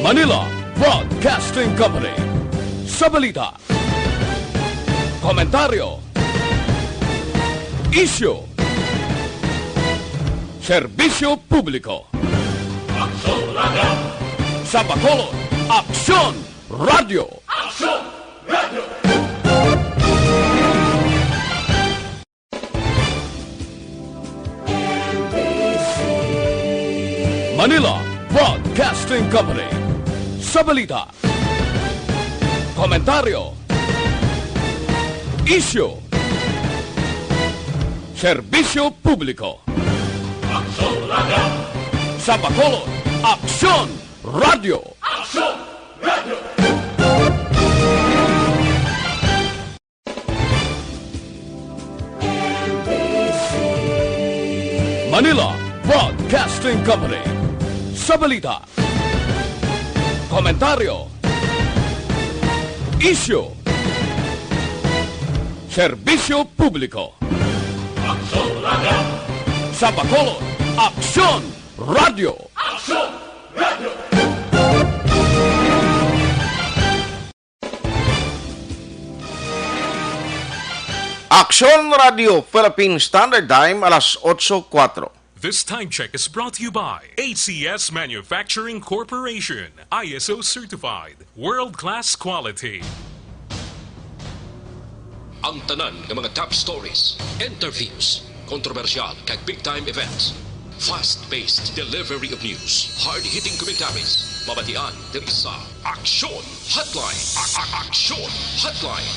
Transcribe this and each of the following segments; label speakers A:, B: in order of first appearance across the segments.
A: Manila Broadcasting Company. Sa balita, komentaryo, isyu, serbisyo publiko. Aksyon Radio! Sa Bacolod, Aksyon Radio! Aksyon Radio! Manila Broadcasting Company. Sa balita, komentaryo, isyu, serbisyo publiko. Aksyon Radio! Sa Bacolod, Aksyon Radio! Aksyon Radio! Manila Broadcasting Company. Sa balita, komentaryo, isyu, serbisyo publiko. Aksyon Radio! Sa Bacolod, Aksyon Radio! Aksyon Radio!
B: Aksyon Radio, Philippine Standard Time, alas 8:04.
C: This time check is brought to you by ACS Manufacturing Corporation, ISO certified, world-class quality.
D: Ang tanan ng mga top stories, interviews, kontrobersyal kag big-time events, fast-paced delivery of news, hard-hitting commentaries, mabatian diri sa Aksyon Hotline. Aksyon Hotline.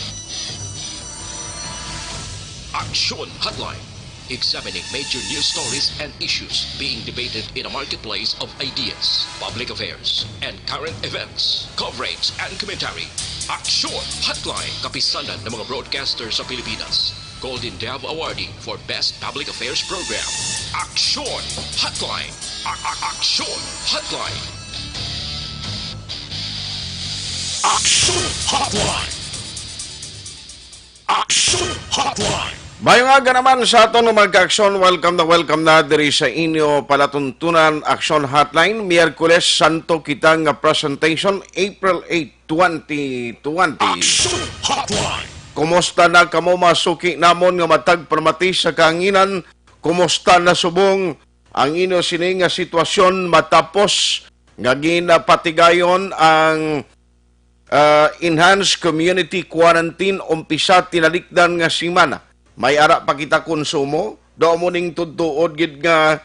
D: Aksyon Hotline. Examining major news stories and issues being debated in a marketplace of ideas, public affairs, and current events. Coverage and commentary. Aksyon Hotline. Kapisanan ng mga broadcasters sa Pilipinas. Golden Dove Awardee for Best Public Affairs Program. Aksyon Hotline. Aksyon Hotline.
C: Aksyon Hotline! Aksyon Hotline!
B: Mayong aga naman sa aton ng magka-aksyon. Welcome na diri sa inyo palatuntunan Aksyon Hotline. Miyerkules, Santo kitang presentation, April 8, 2020.
C: Aksyon Hotline!
B: Kumusta na kamo masuki namon nga matag permati sa kahanginan? Kumusta na subong ang inyo sini nga sitwasyon matapos nga ginapatigayon ang enhanced community quarantine umpisa tinalikdan nga simana? May ara pa kita konsumo, do mo ning tudtuod gid nga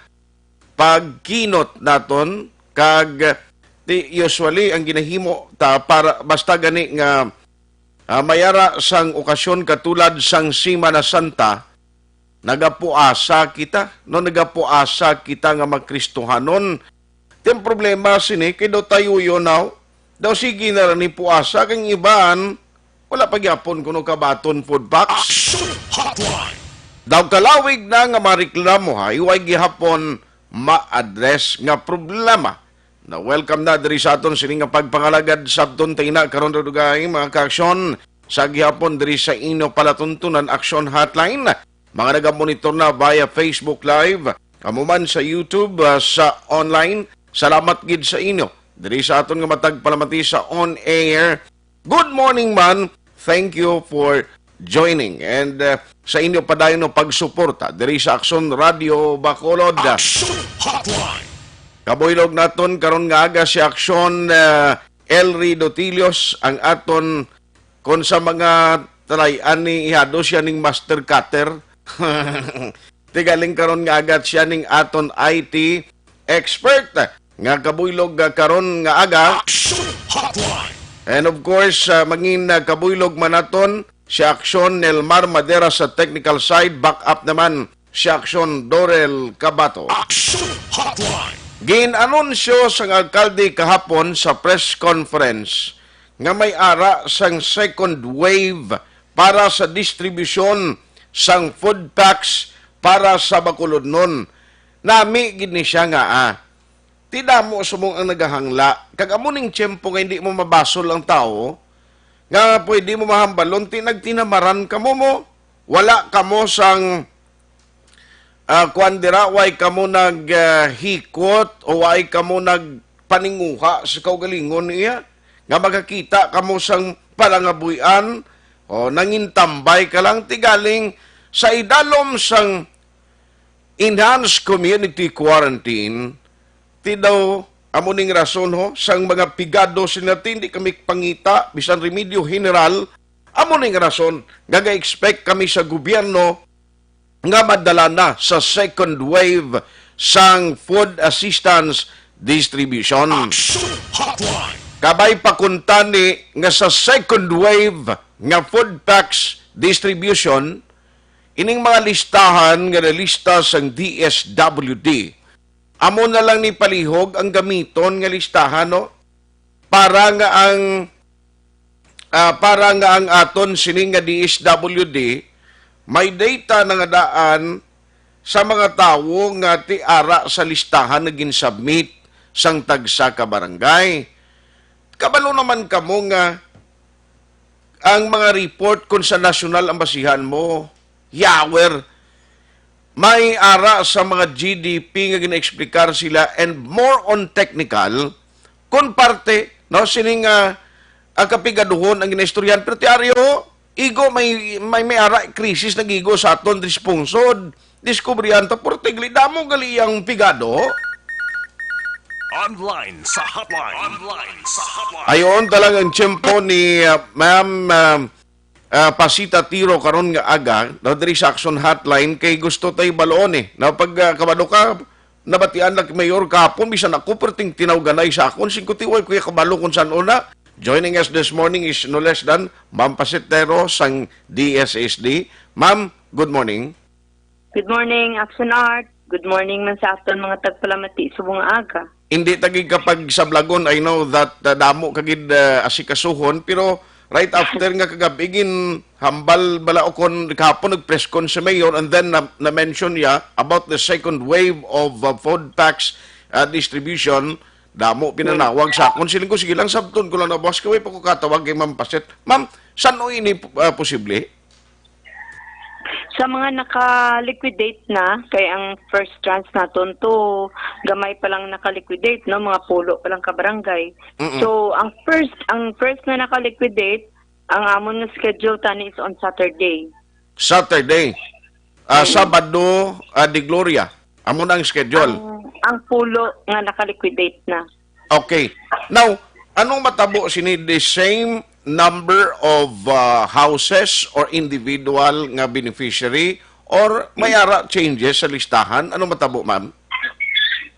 B: pagkinot naton kag usually ang ginahimo ta para basta gani nga may ara sang okasyon katulad sang Semana Santa nagapuasa kita nga magkristohanon. Tem problema sini kay do tayo yonaw daw sige na ni puasa kang iban wala pagyapon kuno kabaton food packs.
C: Aksyon Hotline!
B: Daw kalawig na nga mareklamo ha, iway gihapon ma-address nga problema. Na welcome na diri sa aton sini nga pagpangalagad sabton tina karon dugay mga kaaksyon sa gihapon diri sa inyo palatuntunan Aksyon Hotline. Mga nagamonitor na via Facebook Live, kamo man sa YouTube, sa online. Salamat gid sa inyo. Diri sa aton nga matag palamati sa on air. Good morning man. Thank you for joining. And sa inyo pa dayon no pagsuporta diri sa Aksyon Radio Bacolod.
C: Aksyon Hotline!
B: Kabuylog naton karon nga aga si Aksyon Elry Dotilios ang aton kon sa mga try-an ni ihado siya ning master cutter. Tigaling karon nga aga siya ning aton IT expert nga kabuylog karon nga aga.
C: Aksyon Hotline!
B: And of course, mangin kabuylog manaton si Aksyon Nelmar Madera sa technical side. Back up naman si Aksyon Dorel Cabato.
C: Aksyon Hotline!
B: Gin-anunsyo sang alkalde kahapon sa press conference nga may ara sang second wave para sa distribusyon sang food packs para sa Bacolodnon. Nami gid ni siya nga tida mo sumong ang nagahangla. Kag amuning tiyempo nga hindi mo mabasol ang tao, nga pwede mo mahambalon, nagtinamaran ka mo. Wala ka mo sang kuandira, way ka mo naghikot, o way ka mo paninguha sa kaugalingon niya nga magakita kamo sang palangabuyan o nangintambay ka lang tigaling sa idalom sang enhanced community quarantine ti daw amuning rason ho sang mga pigado sinati hindi kami pangita bisan remedyo general amuning rason gaga-expect kami sa gobyerno nga madala na sa second wave sang food assistance distribution.
C: Aksyon Hotline.
B: Kabay pakunta ni nga sa second wave nga food packs distribution, ining mga listahan nga nalista sang DSWD. Amo na lang ni palihog ang gamiton nga listahan no para nga ang aton sining nga DSWD may data na nga daan sa mga tawo nga ti ara sa listahan na ginsubmit sang tagsa ka barangay. Kabalo naman kamo nga ang mga report kung sa national ang basihan mo, yawer, may ara sa mga GDP nga gina-explikar sila and more on technical kung parte, no, sining ang kapigaduhon ang gina-istoryan. Pero tiaryo, igo may ara krisis nagigo sa aton responsod. Diskubriyan ta portigli damo gali ang pigado.
C: Online sa hotline. Online sa hotline.
B: Ayon talagang tiyempo ni Ma'am Pasita Tiro karon nga aga na diri sa Aksyon Hotline kay gusto tay baloon na pag kabalo ka nabatian lang mayor kahapon bisan ako perting tinawganay sa akon 51 kuya kabalo kun san una. Joining us this morning is no less than Ma'am Pasitero sang DSSD. Ma'am, good morning.
E: Good morning, Aksyon Art. Good morning man sa aton mga tagpalamati subong aga.
B: Hindi tagig kapag sa blagon, I know that damo kagid asikasuhon, pero right after nga kagabigin hambal bala okon kahapon nag-press con sa mayor and then na-mention niya about the second wave of food packs distribution, damo pinanawag sa akon. Siling ko, sige lang, sabton ko lang na boss, kaway pa ko katawag kay Ma'am Paset. Ma'am, saan o ini posible?
E: Sa mga naka-liquidate na, kay ang first tranche naton to, gamay pa lang naka-liquidate, no? Mga pulo pa lang kabarangay. So, ang first na naka-liquidate, ang amon nga schedule tani is on Saturday.
B: Saturday. Sabado, di Gloria. Amon ang schedule.
E: Ang pulo nga naka-liquidate na.
B: Okay. Now, anong matabo sini the same number of houses or individual nga beneficiary or may ara changes sa listahan? Anong matabo, ma'am?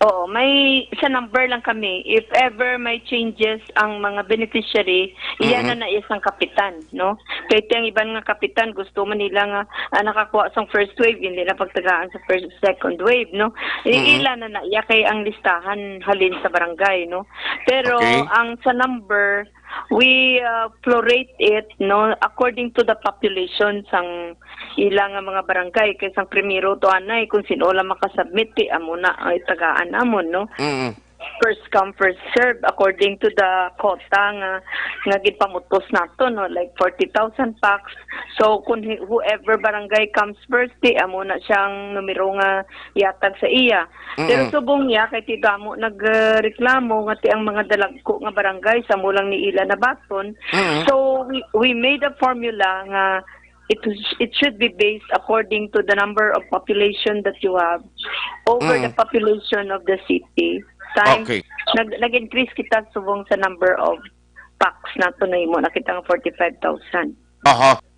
E: Oo, may sa number lang kami. If ever may changes ang mga beneficiary, iyan na isang kapitan, no? Kaya ang ibang nga kapitan, gusto man nila nga nakakuha sa first wave, hindi na pagtagaan sa second wave, no? Ilan na iya kay ang listahan halin sa barangay, no? Pero ang sa number, we prorate it, no, according to the population sang ilang mga barangay. Kay sang primero to anay kung sino lang makasubmit amo na ay tagaan amon, no. First come first serve according to the quota nga gipamutos nato, no, like 40,000 packs. So kung whoever barangay comes first amo na siyang numero nga yatag sa iya. Pero subong niya kay ti damo nagreklamo nga ti ang mga dalagko nga barangay sa mulang ni ila na baton. So we made a formula nga it should be based according to the number of population that you have over the population of the city. Nag-increase kita subong sa number of packs nato na imo nakita nga 45,000.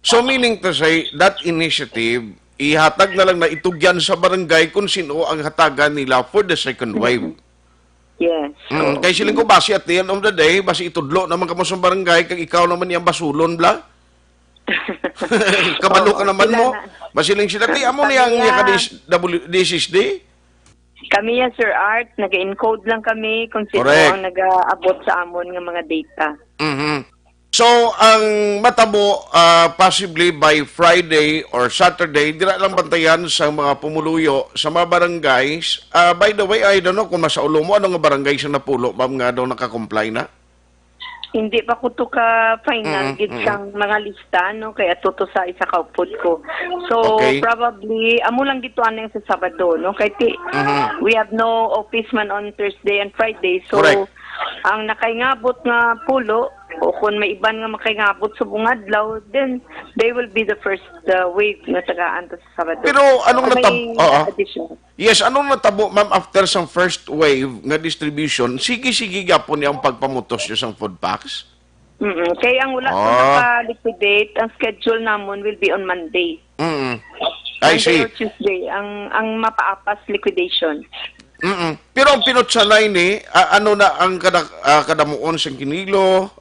B: So meaning to say that initiative ihatag na lang na itugyan sa barangay kung sino ang hatagan nila for the second wave.
E: Yes.
B: Kay siling ko basi at the end of the day basi itudlo naman kamo sa barangay kag ikaw naman yang basulon bla. Kabalo ka naman mo. Masiling sila ti amo niyang DSSD.
E: Kami ya Sir Art, nag-encode lang kami kung sino ang nag-aabot sa amon ng mga data.
B: So, ang matabo, possibly by Friday or Saturday, dira lang bantayan sa mga pumuluyo sa mga barangays. By the way, I don't know kung masaulo mo, anong barangay sa napulo, ma'am nga daw nakakomply na?
E: Hindi pa ko to ka final gid sang mga lista, no, kaya tuto sa isa ka upod ko. So probably amo lang gito aneng sa Sabado, no, kay we have no office man on Thursday and Friday, so ang nakaingabot nga pulo o kung may iban nga makaingabot sa bungadlaw, then they will be the first wave nga tagaan to sa Sabado.
B: Pero anong
E: Kung
B: natabo?
E: may additional.
B: Yes, anong natabo, ma'am, after sa first wave nga distribution, sige-sige gapon niyang pagpamutos niyo sa food packs?
E: Kaya ang wala ko naka-liquidate, ang schedule namon will be on Monday.
B: I
E: Monday
B: see.
E: or Tuesday, ang mapaapas liquidation.
B: Pero ang pinutsalay ni, ano na ang kadamuon sa kinilo,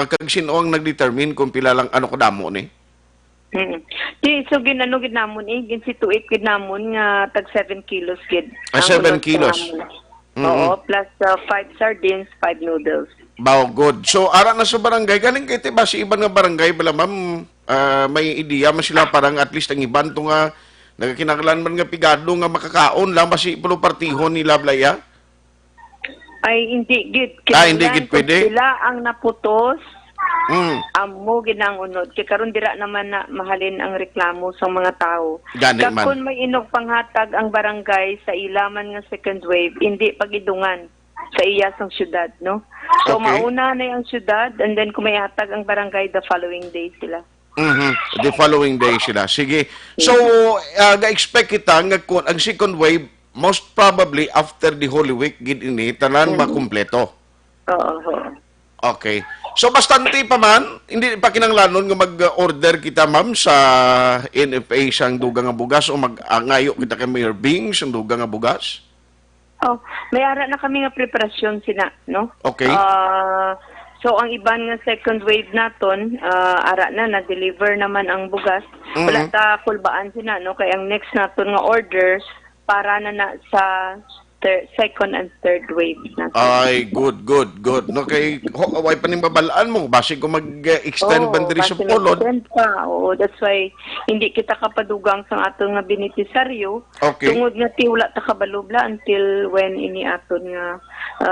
B: kag sino ang nag-determine kung pila lang ano kadamo ni?
E: Di, so ginano gid namon ginsituit gid namon nga tag 7 kilos gid.
B: 7
E: Ang unod
B: kilos.
E: sa namon. Oo, plus 5 sardines, 5 noodles.
B: Bao, good. So, ara na sa barangay, galing kay ba si iban nga barangay, bala ma'am, may ideya man sila parang at least ang iban to nga, nagkinakalan man nga pigado nga makakaon lang, basi pulo partihon nila blaya?
E: Ay, hindi gid.
B: Hindi gid pwede?
E: Sila ang naputos,
B: Mm.
E: amo ginangunod. Kaya karon dira naman na mahalin ang reklamo sa mga tao.
B: Gani man.
E: Kung may inog panghatag ang barangay sa ilaman nga second wave, hindi pagidungan sa iyasang syudad, no? So,
B: Okay.
E: mauna na yung syudad, and then kung may hatag ang barangay, the following day sila.
B: The following day sila. Sige. So, ga-expect kita nga kung ang second wave, most probably after the Holy Week, gid ini, tanan makumpleto.
E: Oo.
B: Okay. So, bastante pa man, hindi pa kinanglanon nga mag-order kita, ma'am, sa NFA sang dugang nga bugas o mag-angayo kita kay Mayor Bing sang dugang nga bugas?
E: Oh, may ara na kami nga preparasyon sina, no?
B: Okay.
E: So, ang iban nga second wave naton, ara na, na-deliver naman ang bugas. Wala ta kulbaan sina, no? Kaya ang next naton nga orders, para na sa second and third wave natin.
B: Ay, good. No, kay, away pa ning babalaan mo, basi ko mag-extend bandiri sa polod.
E: Oo, that's why hindi kita kapadugang sa atong nga beneficiaryo.
B: Okay.
E: Tungod nga ti wala ta kabalubla until when ini aton nga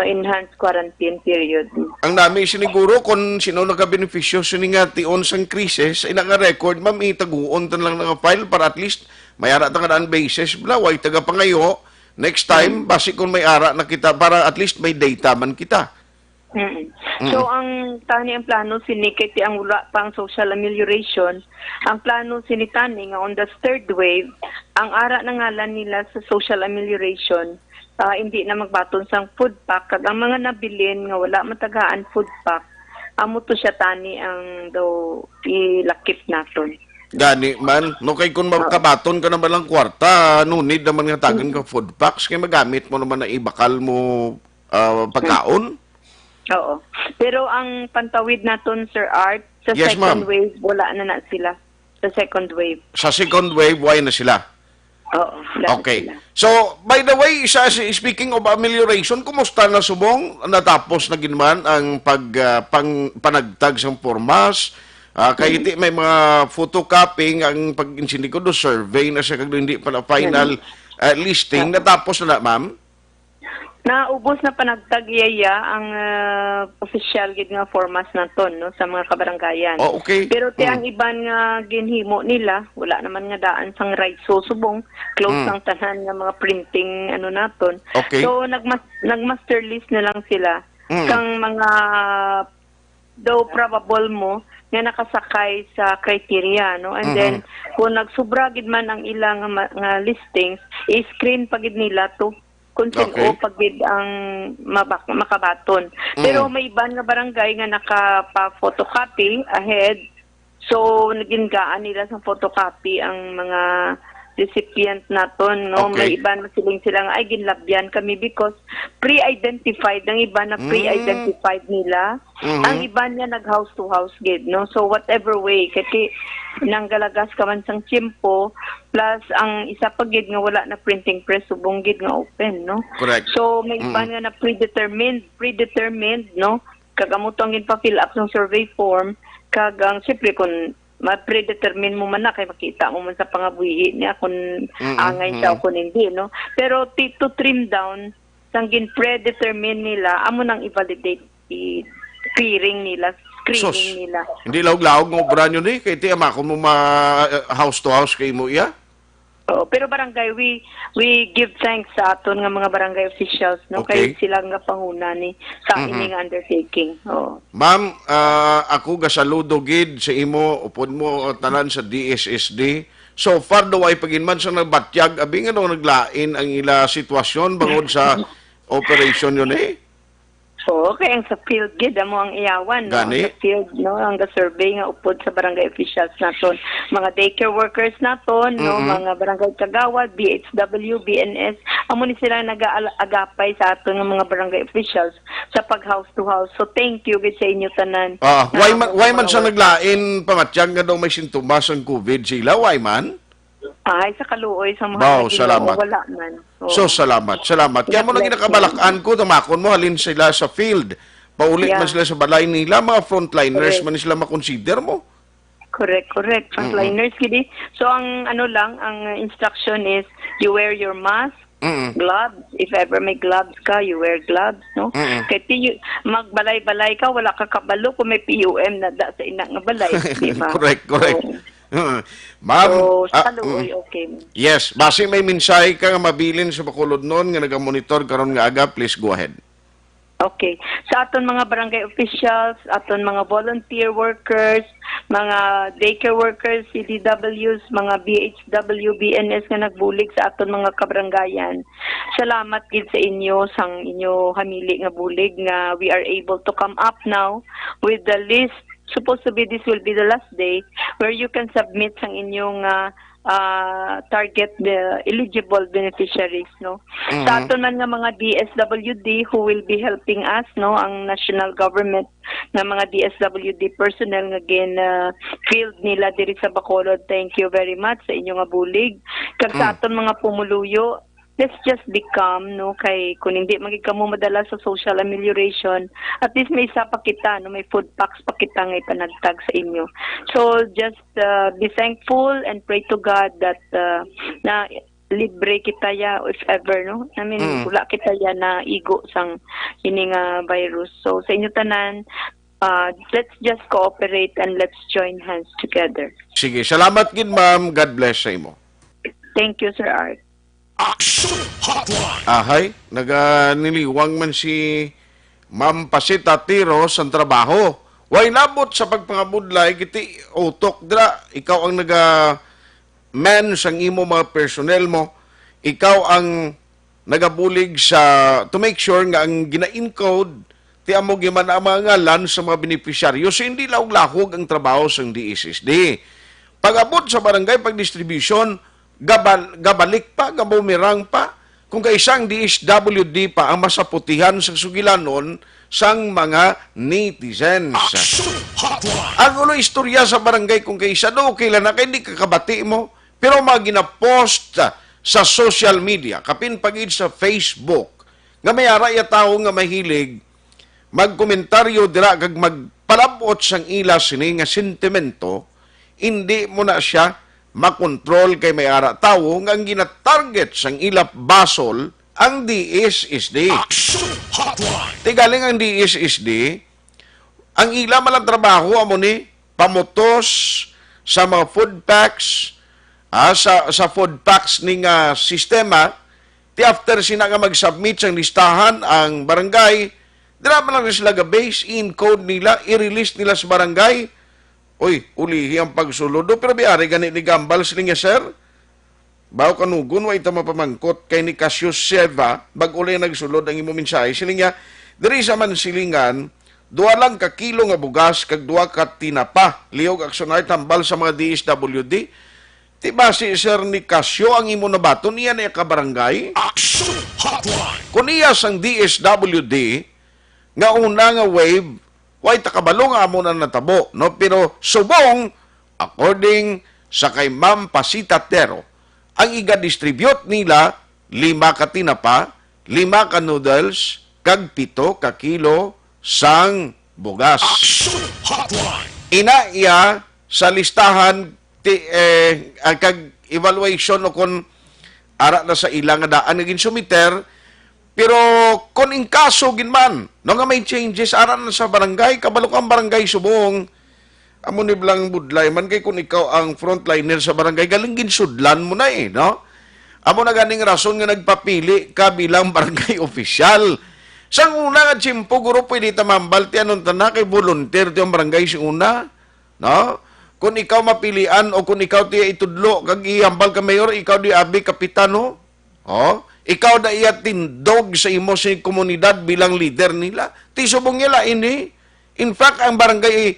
E: enhanced quarantine period.
B: Ang nami siniguro kung sino nagka-beneficyo sini nga tion sang krisis, ina nga record, ma'am, itaguon tan lang nga file para at least may ara ta nga daan basis, bla, way taga pangayo. Next time, basi kung may ara na kita, para at least may data man kita.
E: So, ang tani ang plano sinikiti ang wala pang social amelioration. Ang plano sinitani nga on the third wave, ang ara na ngalan nila sa social amelioration, hindi na magbaton sang food pack. Kag ang mga nabilin nga wala matagaan food pack, amo to siya tani ang daw ilakip naton.
B: Gani man, no kay kung makabaton ka naman lang kwarta, no need naman nga tagan ka food packs, kaya magamit mo naman na ibakal mo pagkaon.
E: Oo. Pero ang pantawid naton, Sir Art, sa
B: Yes,
E: second
B: ma'am.
E: wave, wala na sila. Sa second wave.
B: Sa second wave, why na sila?
E: Oo. Wala
B: Okay.
E: na sila.
B: So, by the way, speaking of amelioration, kumusta na subong? Natapos na ginaman ang panagtag sa formas? Kaya iti may mga photocopying ang pag-insindi ko do survey na siya kag hindi pa na final listing. Natapos na ma'am?
E: Naubos na panagtag iyaya ang official gid nga formas naton, no, sa mga kabaranggayan.
B: Oh, okay.
E: Pero ti ang iban nga ginhimo nila, wala naman nga daan sang right so subong close ang tanan nga mga printing ano naton.
B: Okay.
E: So nagmaster list na lang sila kang mga daw probable mo nga nakasakay sa criteria, no, and then kung nagsubra gid man ang ilang nga listings, i-screen pagid nila to kung sino pagid ang makabaton. Pero may iban nga barangay nga naka-photocopy ahead, so naginggaan nila sa photocopy ang mga recipient naton, no.
B: Okay.
E: May iban siling sila nga ay ginlabyan kami because pre-identified, ang iba na pre-identified nila, ang iba niya nag-house to house gid, no. So whatever way kasi nanggalagas ka man sang tiyempo, plus ang isa pa gid nga wala na printing press, subong gid nga open, no.
B: Correct.
E: So may iba nga na predetermined, no, kag amo tong pa-fill up ng survey form, kag ang siyempre kung ma-predetermine mo man na kay makita mo man sa pangabuhi niya kung angay siya o kung hindi, no. Pero to trim down sang gin-predetermine nila, amo nang i-validate clearing nila, screening nila.
B: Hindi lawg-lawg ng obra nyo ni, kaya ti amakon mo house to house kay mo iya?
E: Oo, pero barangay, we give thanks sa aton nga mga barangay officials, no?
B: Okay.
E: Kay sila nga panguna ni sa ining undertaking. Oo.
B: Ma'am, ako gasaludo gid sa imo upod mo tanan sa DSSD. So far daw ay paginman sa nagbatyag abi nga daw naglain ang ila sitwasyon bangod sa operation yun eh.
E: Oo, kaya ang sa field gid mo ang iyawan, no?
B: Gani?
E: Sa field, no? Ang survey nga upod sa barangay officials naton, mga daycare workers naton, no? Mga barangay kagawad, BHW, BNS, amo ni sila nag-aagapay sa aton nga mga barangay officials sa pag house to house. So thank you gid sa inyo tanan.
B: Why man sa naglain pamatyag nga daw may sintomas ang COVID sila? Why man?
E: Ay, sa kaluoy, sa mga
B: Wow,
E: naging
B: salamat.
E: wala man. Oo.
B: So, salamat. Kaya mo lagi nakabalakan ko, tamakon mo, halin sila sa field. Paulit man sila sa balay nila, mga frontliners man sila makonsider mo.
E: Correct. Frontliners, gidi. So, ang instruction is, you wear your mask, gloves. If ever may gloves ka, you wear gloves, no? Kaya magbalay-balay ka, wala ka kabalo kung may PUM na sa ina nga balay, di ba?
B: Correct.
E: So,
B: Ma'am,
E: sa kaluoy, okay.
B: yes, base may mensahe ka nga mabilin sa Bacolod noon nga nagamonitor karon nga aga, please go ahead.
E: Okay. Sa aton mga barangay officials, aton mga volunteer workers, mga daycare workers, CDWs, mga BHW, BNS nga nagbulig sa aton mga kabrangayan. Salamat gid sa inyo sang inyo hamili nga bulig nga we are able to come up now with the list. Supposed to be this will be the last day where you can submit sang inyong target the eligible beneficiaries, no? Sa aton man nga mga DSWD who will be helping us, no, ang national government nga mga DSWD personnel nga field nila diri sa Bacolod. Thank you very much sa inyo nga bulig. Kag sa aton mga pumuluyo, let's just be calm, no? Kay kung hindi magikamo madala sa social amelioration, at least may isa pa kita, no? May food packs pa kita nga ipanagtag sa inyo. So just be thankful and pray to God that na libre kita ya if ever, no? I mean, wala kita ya na igo sang ining virus. So sa inyo tanan, let's just cooperate and let's join hands together.
B: Sige, salamat gid ma'am. God bless sa imo.
E: Thank you, Sir Art.
C: Aksyon Hotline.
B: Ahay, naganiliwang man si Ma'am Pasita Tiros ang trabaho. Way nabot sa pagpangabudlay, kiti utok dira, ikaw ang man sang imo mga personnel mo, ikaw ang nagabulig sa to make sure nga ang gina-encode ti amo giman ang mga ngalan sa mga beneficiaryo, so hindi lahog ang trabaho sang DSSD. Pag-abot sa barangay pag-distribution, gabalik pa, gabumirang pa, kung kaisang DSWD pa ang masaputihan sa sugilanon sang mga netizens. Ang ulo istorya sa barangay kung kaisa do, kailan na kayo hindi kakabati mo, pero mga ginapost sa social media, kapin pagid sa Facebook, nga may araya tao nga mahilig, magkomentaryo dira, kag magpalabot sang ila sini nga sentimento, hindi mo na siya makontrol kay may ara tao nga ang ginatarget sang ilap basol ang DSSD. Tigaling ang DSSD, ang ila malang trabaho amo ni pamutos sa mga food packs, sa food packs ning sistema, ti after sina nga mag-submit sang listahan ang barangay, dira man lang sila ga-base in code nila, i-release nila sa barangay. Uy, ulihi ang pagsulodo, pero biyari ganit ni Gambal silinga, sir. Baw kanugon, wa ita mapamangkot kay ni Cassius Seva, bag-uli nagsulod ang imo mensahe, silinga, diri sa man silingan, 2 lang ka kilo nga bugas, kag 2 ka tinapa, liyog aksyon ay tambal sa mga DSWD. Ti ba si Sir ni Casio ang imo na bato, niya na kabarangay? Kung iya sang DSWD, nga una nga wave, way takabalo nga amo na natabo, no? Pero subong, according sa kay Ma'am Pasita Tero, ang iga-distribute nila 5 ka tinapa, 5 ka noodles, kag 7 ka kilo sang bugas. Ina iya sa listahan kag evaluation o kung ara na sa ilang daan naging sumiter. Pero kung in kaso ginman, no nga may changes, aran na sa barangay, kabalo kang barangay subong, amo ni blang budlay man kay kung ikaw ang frontliner sa barangay, galing ginsudlan mo na no? Amo na ganing rason nga nagpapili ka bilang barangay official. Sang una nga tsimpo, guro pwede tamambal ti anong tanak kay volunteer ti ang barangay si una, no? Kung ikaw mapilian o kung ikaw ti itudlo kag ihambal ka mayor, ikaw di abi kapitano, ikaw da iya tindog sa imo sa komunidad bilang leader nila. Ti subong nila ini. In fact, ang barangay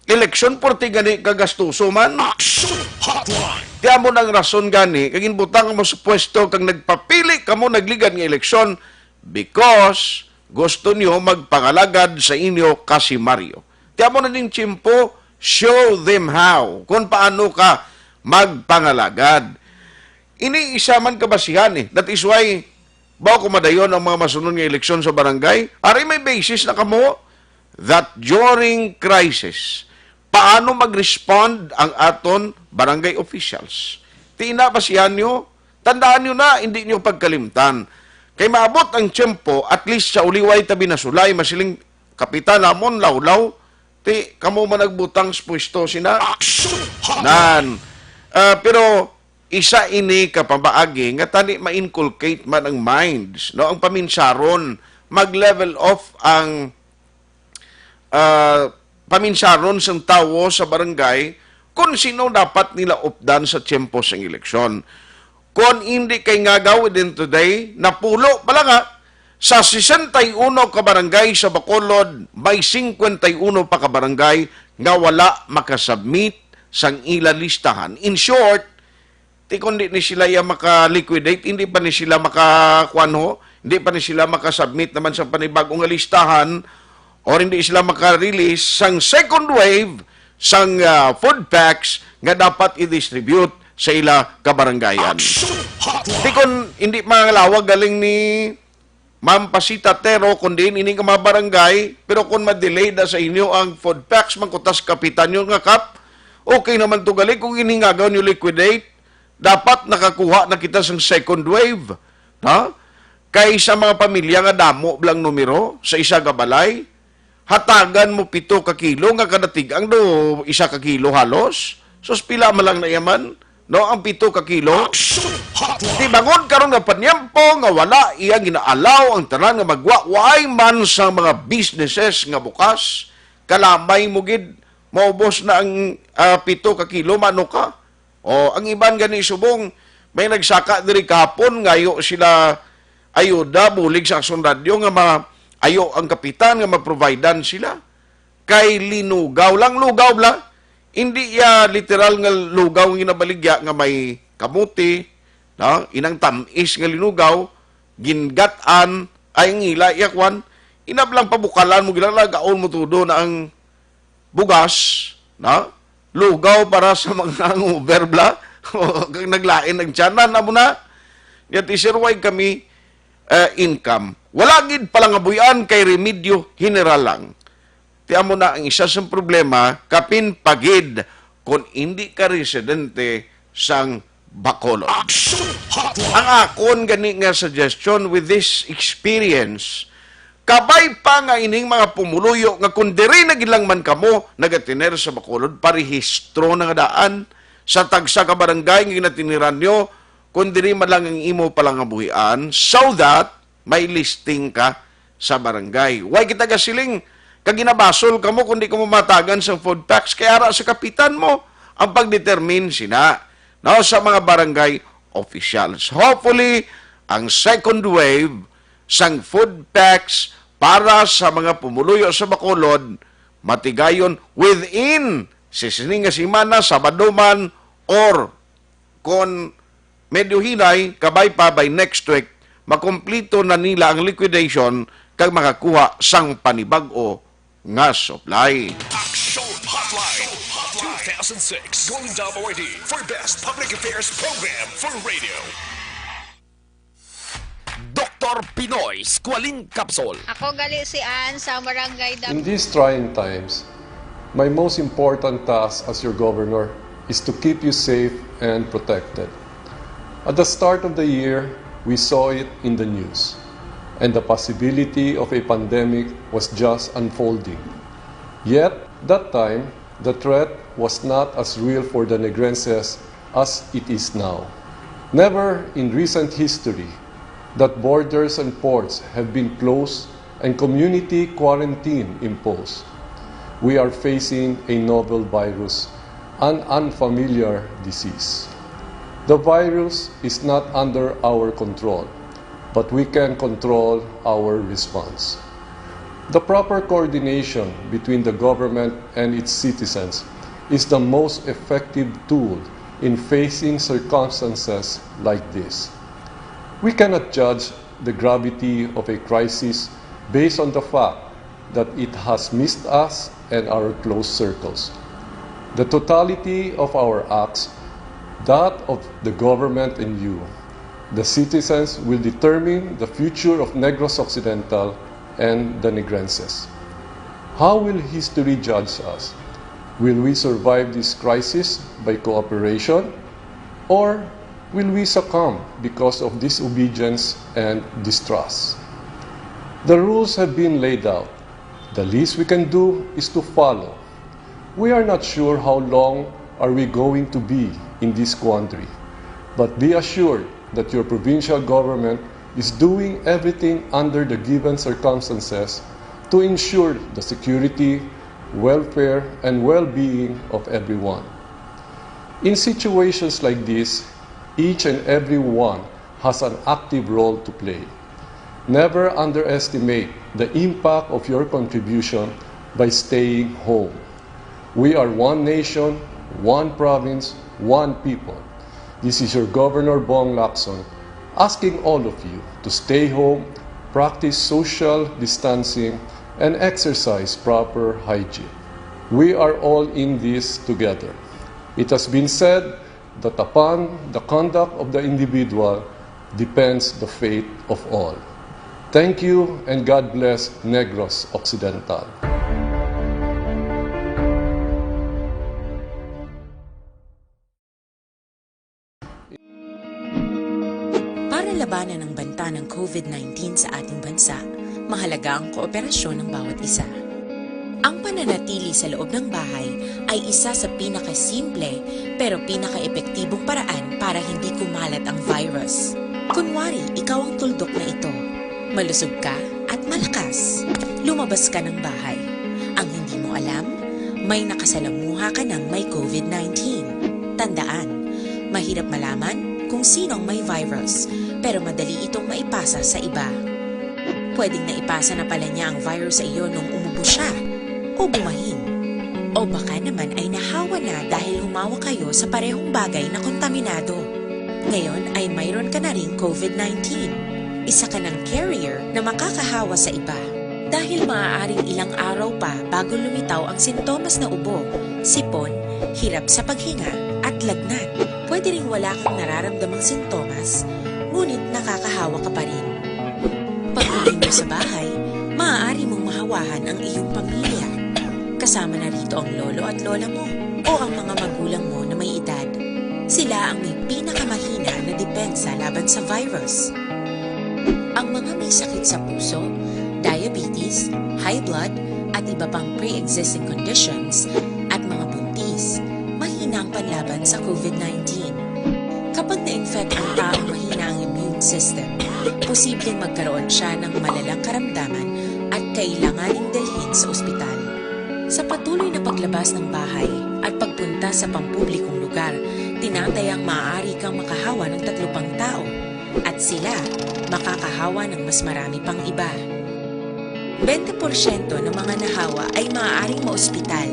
B: election porti gani kagastuso man.
C: Aksyon Hotline.
B: Kaya mo ng rason gani, kaging butang mo sa pwesto kang nagpapili ka mo nagligan ng eleksyon because gusto niyo magpangalagad sa inyo kasi Mario. Kaya mo na din tsimpo, show them how, kung paano ka magpangalagad. Iniisa man kabasihan That is why, bago kumadayon ang mga masunod ng eleksyon sa barangay, ari may basis na kamo that during crisis, paano mag-respond ang aton barangay officials. Tinabasihan nyo, tandaan nyo na, hindi nyo pagkalimtan. Kay maabot ang tiyempo, at least sa uliway tabi na sulay, masiling kapitan namon, lawlaw, ti, kamo man nagbutang sa pwesto sina. Nan. Pero, isa ini kapabaagi, nga tani ma-inculcate man ang minds, no? Ang paminsaron, mag-level off ang paminsaron sa tao sa barangay kung sino dapat nila updan sa tiyempo sa eleksyon. Kung hindi kay nga within today, napulo pala nga, sa 61 ka barangay sa Bacolod, may 51 pa ka barangay nga wala makasubmit sang ila listahan. In short, ti kundi ni sila ya maka-liquidate, hindi pa ni sila makakuanho, hindi pa ni sila makasubmit naman sa panibagong listahan, or hindi sila maka-release sang second wave sang food packs nga dapat i-distribute sa ila kabaranggayan. Di kon hindi mangalawag galing ni Ma'am Pasita Tero kundi ini ka mga barangay, pero kung ma-delay na sa inyo ang food packs, mangkutas kapitan nyo nga kap, okay naman to galing kung iningagaw nyo liquidate, dapat nakakuha na kita sang second wave. Ha? Kay sa mga pamilya nga damo blang numero sa isa ka balay, hatagan mo 7 ka kilo nga kadatig ang do 1 ka kilo halos. Sus pila man lang na yaman, no, ang 7 ka kilo. Di bangon karon nga panyampo nga wala iya ginaalaw ang tanan nga magwa-way man sa mga businesses nga bukas. Kalamay mo gid maubos na ang 7 ka kilo mano ka. O ang iban gani subong may nagsaka diri kahapon ngayo sila ayuda bulig sa Aksyon Radio nga ayo ang kapitan nga mag-providean sila. Kay linugaw lang, lugaw bla. Hindi ya literal nga lugaw nga ginabaligya nga may kamuti, no? Inang tamis nga linugaw, gingatan, ay ngila, yakwan, inablang pabukalan mo gilalagaon mo tudo na ang bugas, no? Lugaw para sa mga nguber bla. Naglain ng tiyanan na mo na. Yat isirway kami income. Wala gid palang abuyan kay remedyo general lang. Tiyan mo na ang isa sa problema, kapin pagid kung hindi ka residente sang Bacolod. Ang akon gani nga suggestion with this experience, kabay pa nga ining mga pumuluyo nga kung diri na gilang man kamo nagatiner sa Bacolod, parehistro na nga daan sa tagsa ka barangay nga ginatiniran nyo, kung diri man lang ang imo palang abuhian, so that may listing ka sa barangay. Why kita gasiling? Kaginabasol ka mo kung di ka mo matagan sa food packs, kaya ara sa kapitan mo ang pagdetermine sina sa mga barangay officials. Hopefully, ang second wave sang food packs para sa mga pumuluyo sa Bacolod matigayon within sisining nga simana, Sabado man, or kung medyo hinay, kabay pa by next week, makomplito na nila ang liquidation kag makakuha sang panibag-o nga supply.
C: Aksyon Hotline 2006 Golden Dove Award for Best Public Affairs Program for Radio.
A: Dr. Pinoy Squalene Capsule.
F: Ako gali si Ann sa Barangay
G: In these trying times, my most important task as your governor is to keep you safe and protected. At the start of the year, we saw it in the news, and the possibility of a pandemic was just unfolding. Yet, that time, the threat was not as real for the Negrenses as it is now. Never in recent history that borders and ports have been closed and community quarantine imposed. We are facing a novel virus, an unfamiliar disease. The virus is not under our control, but we can control our response. The proper coordination between the government and its citizens is the most effective tool in facing circumstances like this. We cannot judge the gravity of a crisis based on the fact that it has missed us and our close circles. The totality of our acts, that of the government and you, the citizens, will determine the future of Negros Occidental and the Negrenses. How will history judge us? Will we survive this crisis by cooperation, or will we succumb because of disobedience and distrust? The rules have been laid out. The least we can do is to follow. We are not sure how long are we going to be in this quandary, but be assured that your provincial government is doing everything under the given circumstances to ensure the security, welfare, and well-being of everyone. In situations like this, each and every one has an active role to play. Never underestimate the impact of your contribution by staying home. We are one nation, one province, one people. This is your Governor Bong Lacson asking all of you to stay home, practice social distancing, and exercise proper hygiene. We are all in this together. It has been said that upon the conduct of the individual depends the fate of all. Thank you and God bless Negros Occidental.
H: Para labanan ang banta ng COVID-19 sa ating bansa, mahalaga ang kooperasyon ng bawat isa. Ang pananatili sa loob ng bahay ay isa sa pinakasimple pero pinaka-epektibong paraan para hindi kumalat ang virus. Kunwari, ikaw ang tuldok na ito. Malusog ka at malakas. Lumabas ka ng bahay. Ang hindi mo alam, may nakasalamuha ka ng may COVID-19. Tandaan, mahirap malaman kung sino ang may virus, pero madali itong maipasa sa iba. Pwedeng naipasa na pala niya ang virus sa iyo nung umubo siya o bumahin. O baka naman ay nahawa na dahil humawa kayo sa parehong bagay na kontaminado. Ngayon ay mayroon ka na ring COVID-19. Isa ka ng carrier na makakahawa sa iba. Dahil maaaring ilang araw pa bago lumitaw ang sintomas na ubo, sipon, hirap sa paghinga at lagnat. Pwede ring wala kang nararamdamang sintomas, ngunit nakakahawa ka pa rin. Pag-uwi mo sa bahay, maaari mong mahawahan ang iyong pamilya. Kasama na rito ang lolo at lola mo o ang mga magulang mo na may edad. Sila ang may pinakamahina na depensa laban sa virus. Ang mga may sakit sa puso, diabetes, high blood, at iba pang pre-existing conditions, at mga buntis, mahina ang panlaban sa COVID-19. Kapag na-infect ang taong mahina ang immune system, posibleng magkaroon siya ng malalang karamdaman at kailanganing dalhin sa ospital. Sa patuloy na paglabas ng bahay at pagpunta sa pampublikong lugar, tinatayang maaari kang makahawa ng 3 pang tao at sila makakahawa ng mas marami pang iba. 20% ng mga nahawa ay maaaring maospital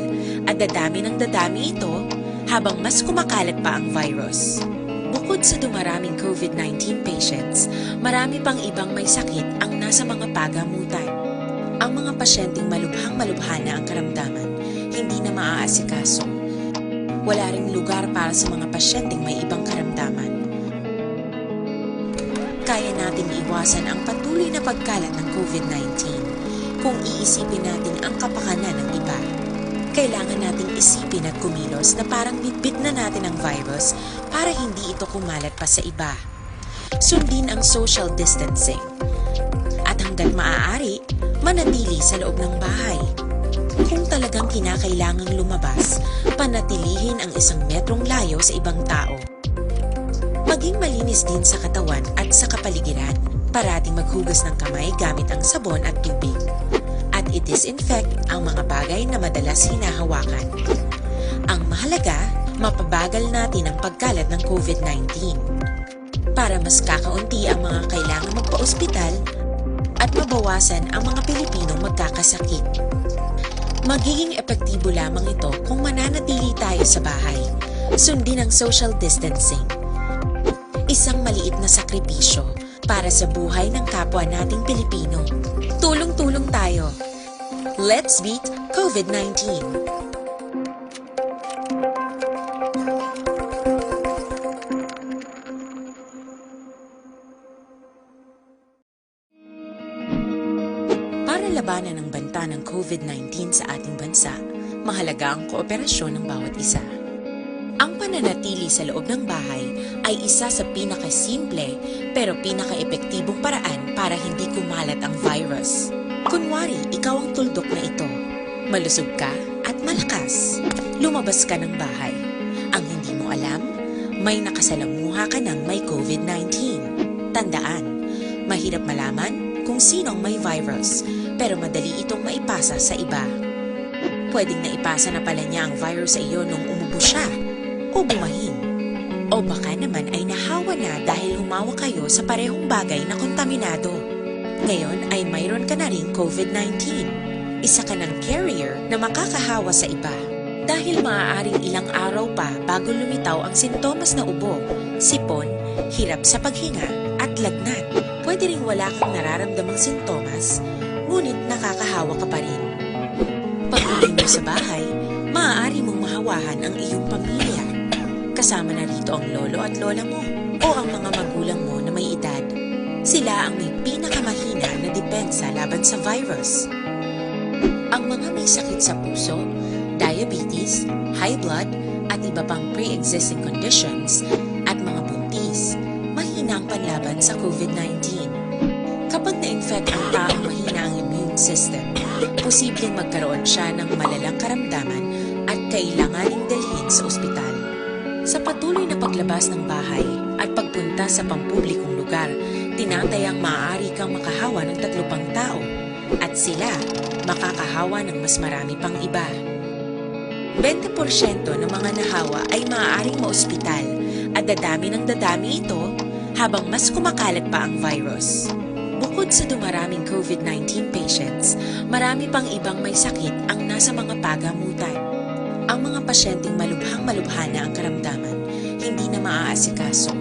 H: at dadami ng dadami ito habang mas kumakalat pa ang virus. Bukod sa dumaraming COVID-19 patients, marami pang ibang may sakit ang nasa mga pagamutan. Ang mga pasyenteng malubhang-malubha na ang karamdaman, hindi na maaasikaso. Wala ring lugar para sa mga pasyenteng may ibang karamdaman. Kaya nating iwasan ang patuloy na pagkalat ng COVID-19 kung iisipin natin ang kapakanan ng iba. Kailangan nating isipin at kumilos na parang bitbit na natin ang virus para hindi ito kumalat pa sa iba. Sundin ang social distancing. At hanggat maaari, manatili sa loob ng bahay. Kung talagang kinakailangang lumabas, panatilihin ang 1 metrong layo sa ibang tao. Maging malinis din sa katawan at sa kapaligiran. Parating maghugas ng kamay gamit ang sabon at tubig. At i-disinfect ang mga bagay na madalas hinahawakan. Ang mahalaga, mapabagal natin ang pagkalat ng COVID-19. Para mas kakaunti ang mga kailangang magpa-ospital at mabawasan ang mga Pilipinong magkakasakit. Magiging epektibo lamang ito kung mananatili tayo sa bahay. Sundin ang social distancing. Isang maliit na sakripisyo para sa buhay ng kapwa nating Pilipino. Tulong-tulong tayo. Let's beat COVID-19. Para labanan ang banta ng COVID-19 sa ating bansa, mahalaga ang kooperasyon ng bawat isa. Ang pananatili sa loob ng bahay ay isa sa pinakasimple pero pinaka-epektibong paraan para hindi kumalat ang virus. Kunwari, ikaw ang tuldok na ito. Malusog ka at malakas. Lumabas ka ng bahay. Ang hindi mo alam, may nakasalamuha ka ng may COVID-19. Tandaan, mahirap malaman kung sinong may virus, pero madali itong maipasa sa iba. Pwedeng naipasa na pala niya ang virus sa iyo nung umubo siya o bumahin. O baka naman ay nahawa na dahil humawa kayo sa parehong bagay na kontaminado. Ngayon ay mayroon ka na ring COVID-19. Isa ka ng carrier na makakahawa sa iba. Dahil maaaring ilang araw pa bago lumitaw ang sintomas na ubo, sipon, hirap sa paghinga at lagnat. Pwede ring wala kang nararamdamang sintomas, ngunit nakakahawa ka pa rin. Pag-uwi mo sa bahay, maaari mong mahawahan ang iyong pamilya. Kasama na rito ang lolo at lola mo o ang mga magulang mo na may edad. Sila ang may pinakamahina na depensa laban sa virus. Ang mga may sakit sa puso, diabetes, high blood, at iba pang pre-existing conditions at mga buntis, mahina ang panlaban sa COVID-19. Kapag na-infect ang taong mahina ang immune system, posibleng magkaroon siya ng malalang karamdaman at kailanganing dalhin sa ospital. Sa patuloy na paglabas ng bahay at pagpunta sa pampublikong lugar, tinatayang maaari kang makahawa ng 3 pang tao at sila makakahawa ng mas marami pang iba. 20% ng mga nahawa ay maaaring maospital at dadami ng dadami ito habang mas kumakalat pa ang virus. Bukod sa dumaraming COVID-19 patients, marami pang ibang may sakit ang nasa mga pagamutan. Ang mga pasyenteng malubhang-malubha na ang karamdaman, hindi na maaasikaso.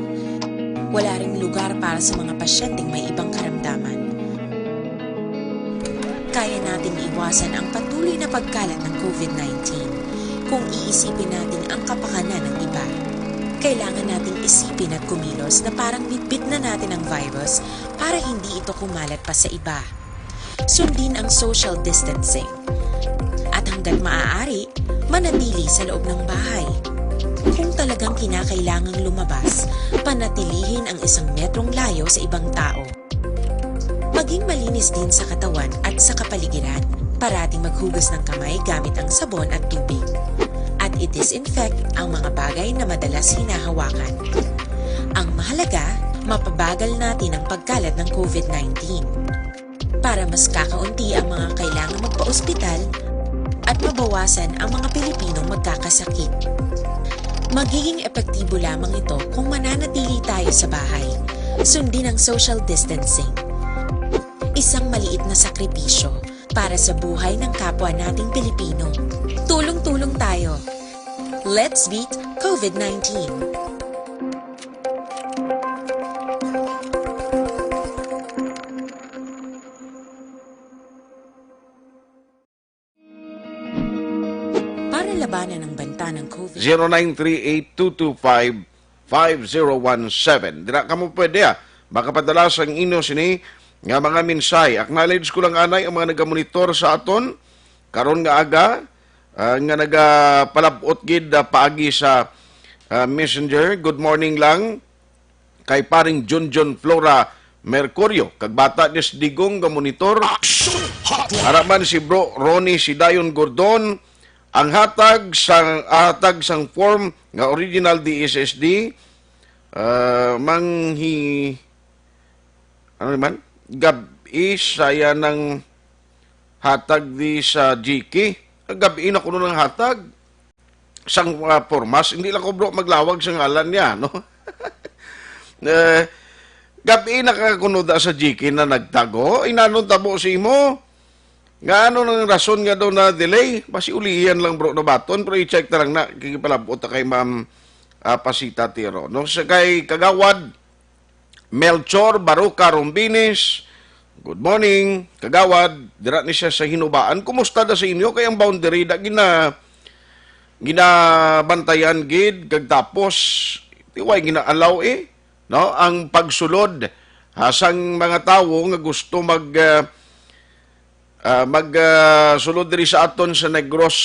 H: Wala ring lugar para sa mga pasyenteng may ibang karamdaman. Kaya nating iwasan ang patuloy na pagkalat ng COVID-19 kung iisipin natin ang kapakanan ng iba. Kailangan nating isipin at kumilos na parang bitbit na natin ang virus para hindi ito kumalat pa sa iba. Sundin ang social distancing. At hanggat maaari, manatili sa loob ng bahay. Kung talagang kinakailangang lumabas, panatilihin ang 1 metrong layo sa ibang tao. Maging malinis din sa katawan at sa kapaligiran. Parating maghugas ng kamay gamit ang sabon at tubig. At i-disinfect ang mga bagay na madalas hinahawakan. Ang mahalaga, mapabagal natin ang pagkalat ng COVID-19. Para mas kakaunti ang mga kailangang magpa-ospital at mabawasan ang mga Pilipinong magkakasakit. Magiging epektibo lamang ito kung mananatili tayo sa bahay. Sundin ang social distancing. Isang maliit na sakripisyo para sa buhay ng kapwa nating Pilipino. Tulong-tulong tayo. Let's beat COVID-19. Para labanan ang banta ng COVID.
B: 0938-225-5017. Dira ka mo pwede makapadala sa inyo sini nga mga minsay. Acknowledge ko lang anay ang mga nagamonitor sa aton karon nga aga nga nagapalabot gid paagi sa Messenger. Good morning lang kay paring Junjun Flora Mercurio, kag bata ni Digong nga monitor.
A: Aksyon Hotline.
B: Araman si Bro Ronnie Sidayon Gordon ang hatag sang form nga original DSSD ano naman gabi saya ng hatag di sa GK. Gabi na kuno ng hatag sang formas, hindi lang ko bro maglawag sa ngalan niya, no? Gabi nakakunoda sa GK na nagtago, inanon tabo si mo. Nga ano nang rason nga daw na delay? Basi ulihan lang bro na baton, pero i-check na lang na, kikipalabot na kay Ma'am Pasita Tiro. No? Sa kay Kagawad, Melchor Baruca Rombinis, good morning, Kagawad, dira ni siya sa hinubaan. Kumusta da sa inyo? Kaya ang boundary da ginabantayan gid kag tapos tiway ginaalaw no ang pagsulod hasang mga tawo nga gusto sulod diri sa aton sa Negros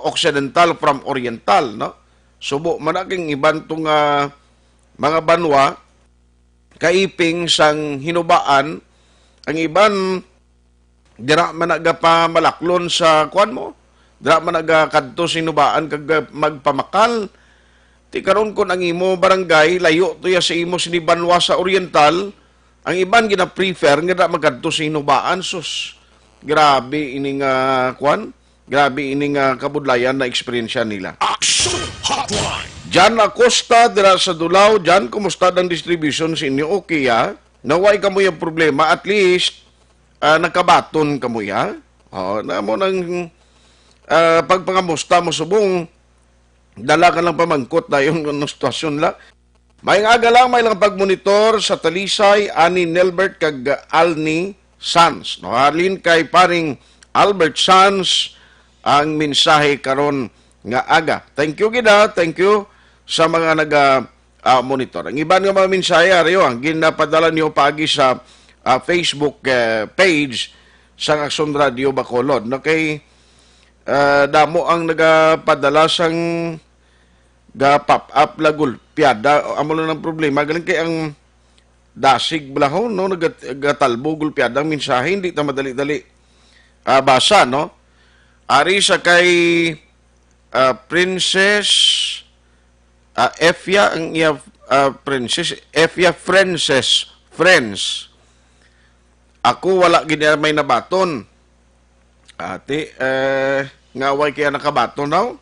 B: Occidental from Oriental, no? Subo man aking iban tong mga banwa kaiping sang hinubaan, ang iban dira man pa malaklon sa kuan mo, dira man kadto sa hinubaan kag magpamakal. Ti karon kun ang imo barangay layo to ya sa imo sini banwa sa Oriental, ang iban gina-prefer nga magkadto sa hinubaan. Sus. Grabe ining kwan, grabe ining kabudlayan na eksperyensya nila.
A: Aksyon Hotline.
B: Jan Acosta dira sa Dulaw, Jan, kumusta ang distribution sa inyo? Okay naway kamo yung problema, at least nakabaton kamo ya. Na mo nang pagpangamusta mo subong, dala ka lang pamangkot na yung sitwasyon la. May aga lang, may lang pagmonitor sa Talisay, ani Nelbert kag Alni Sans. No, halin kay paring Albert Sans ang mensahe karon nga aga. Thank you gida, thank you sa mga monitor. Ang iban nga mga mensahe ariyo ang ginapadala niyo pagi sa Facebook page sa Aksyon Radio Bacolod. No, kay damo ang nagapadala sang pop up lagul piada amo lang ng problema galing kay ang dasig blahon no nagatalbo gulpiada ang mensahe hindi ta madali-dali basa no. Ari sa kay Princess Efya ang iya Princess Efya Frances Friends. Ako wala gid may nabaton. Ate ngaway kaya nakabaton daw.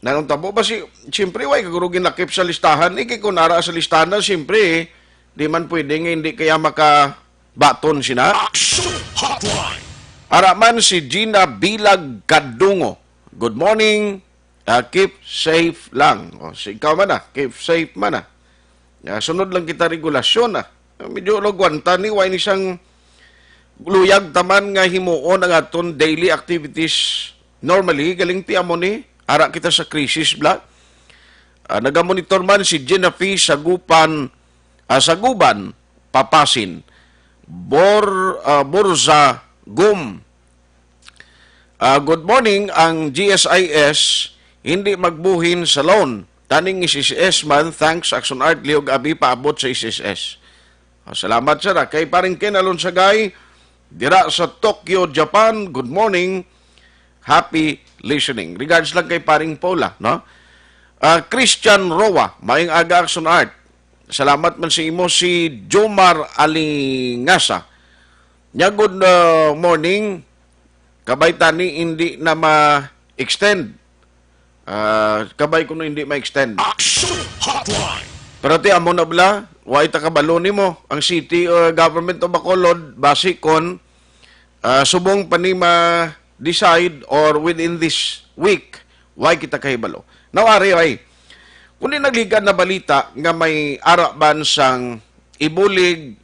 B: Nanong tabo ba siyempre way kagurugin nakip sa listahan kay kung nara sa listahan na siyempre di man pwede nga hindi kaya makabaton sina.
A: Aksyon Hotline.
B: Araman si Gina Bilag Kadungo. Good morning. Keep safe lang. Si ikaw man keep safe man sunod lang kita regulasyon medyo logwanta ni way ni siyang luyag taman nga himuon ang aton daily activities normally galing ti amo ni ara kita sa crisis bla. Nagamonitor man si Genevieve Saguban Papasin Borza Gum. Good morning. Ang GSIS hindi magbuhin sa loan. Taning SSS man, thanks Aksyon Art Liog Abi paabot sa SSS. Salamat sir. Kay paring Kenalon Sagay dira sa Tokyo, Japan. Good morning. Happy listening. Regards lang kay paring Paula, no? Christian Roa, maing aga Aksyon Art. Salamat man si imo si Jomar Alingasa. Nya good morning. Kabay tani hindi na ma-extend. Kabay kuno hindi ma-extend.
A: Aksyon Hotline.
B: Pero ti amo na bala, way ta kabalo nimo ang city government of Bacolod base kon subong panima decide or within this week why kita kahibalo. Nawari ay kundi nagligad na balita nga may araban sang ibulig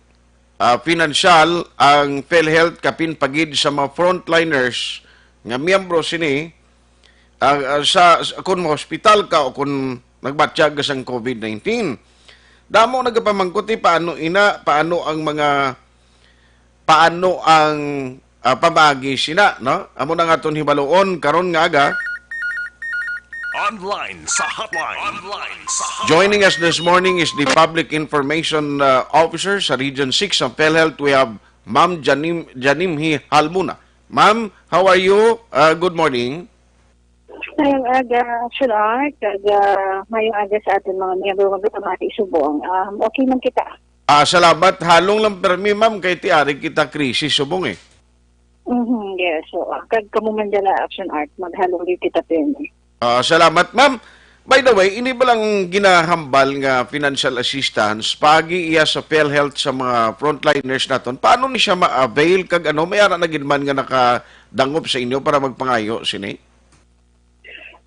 B: financial ang PhilHealth kapin pagid sa mga frontliners nga miyembro sini sa kung hospital ka o kung nagbatsyag sang COVID-19. Damo nagapamangkuti paano ang pamagi sina, no? Amo na nga aton hibaloon karon nga aga.
A: Online sa hotline. Online sa hotline.
B: Joining us this morning is the Public Information Officer sa Region 6 ng PhilHealth. We have Ma'am Janimhi Halmuna. Ma'am, how are you? Good morning.
I: Ngayong aga, Aksyon, ngayong aga sa ating mga miyembro magkakamati subong. Okay man kita.
B: Salamat. Halong lang permi, ma'am, kay tiari kita krisis subong eh.
I: Yes, so kag kamumandala Aksyon Art, maghalong dito kita pin.
B: Salamat, ma'am. By the way, ini ba lang ginahambal nga financial assistance pagi iya sa PhilHealth sa mga frontliners naton? Paano ni siya ma-avail kag ano? May ara na ginman nga nakadangop sa inyo para magpangayo sini?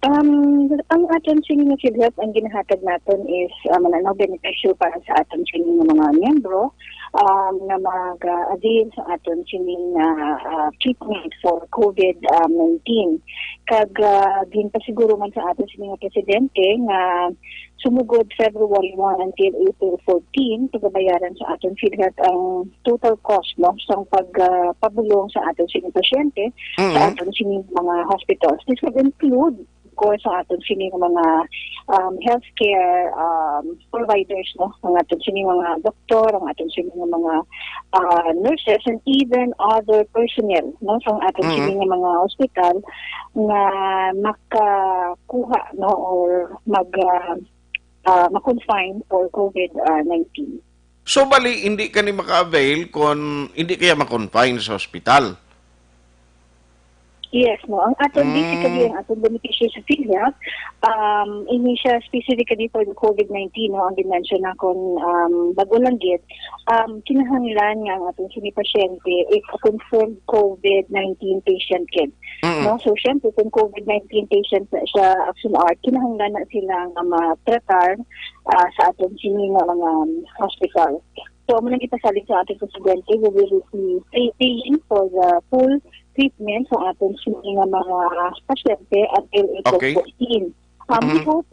I: Ang aton sining nga PhilHealth ang ginahatag naton is mananaw benepisyo para sa aton sining nga mga miyembro na mag-avail sa aton sining treatment for COVID-19. Kag ginpasiguro man sa aton sining nga presidente nga sumugod February 1 until April 14 pagabayaran sa aton PhilHealth ang total cost no sa pagpabulong sa aton sining pasyente sa aton sining mga hospitals. This would include sa aton sining mga healthcare providers no ang aton sining mga doktor, ang aton sining mga nurses and even other personnel no sa aton sining mga hospital na makakuha no or ma-confine for COVID-19.
B: So bali hindi ka ni maka-avail kung hindi kaya ma-confine sa hospital.
I: Yes, no. Ang aton basically ang aton benepisyo sa PhilHealth, ini siya specifically for the COVID-19, no, ang dimension na kung bago lang gid, kinahanglan nga ang aton sini pasyente if a confirmed COVID-19 patient kid. No, so syempre kung COVID-19 patient na siya Aksyon Art, kinahanglan na sila nga matratar sa aton sini nga mga hospital. So, muna ipasalig sa ating presidente, we will be paying for the full treatment sa ating sining mga pasyente until April 14. We hope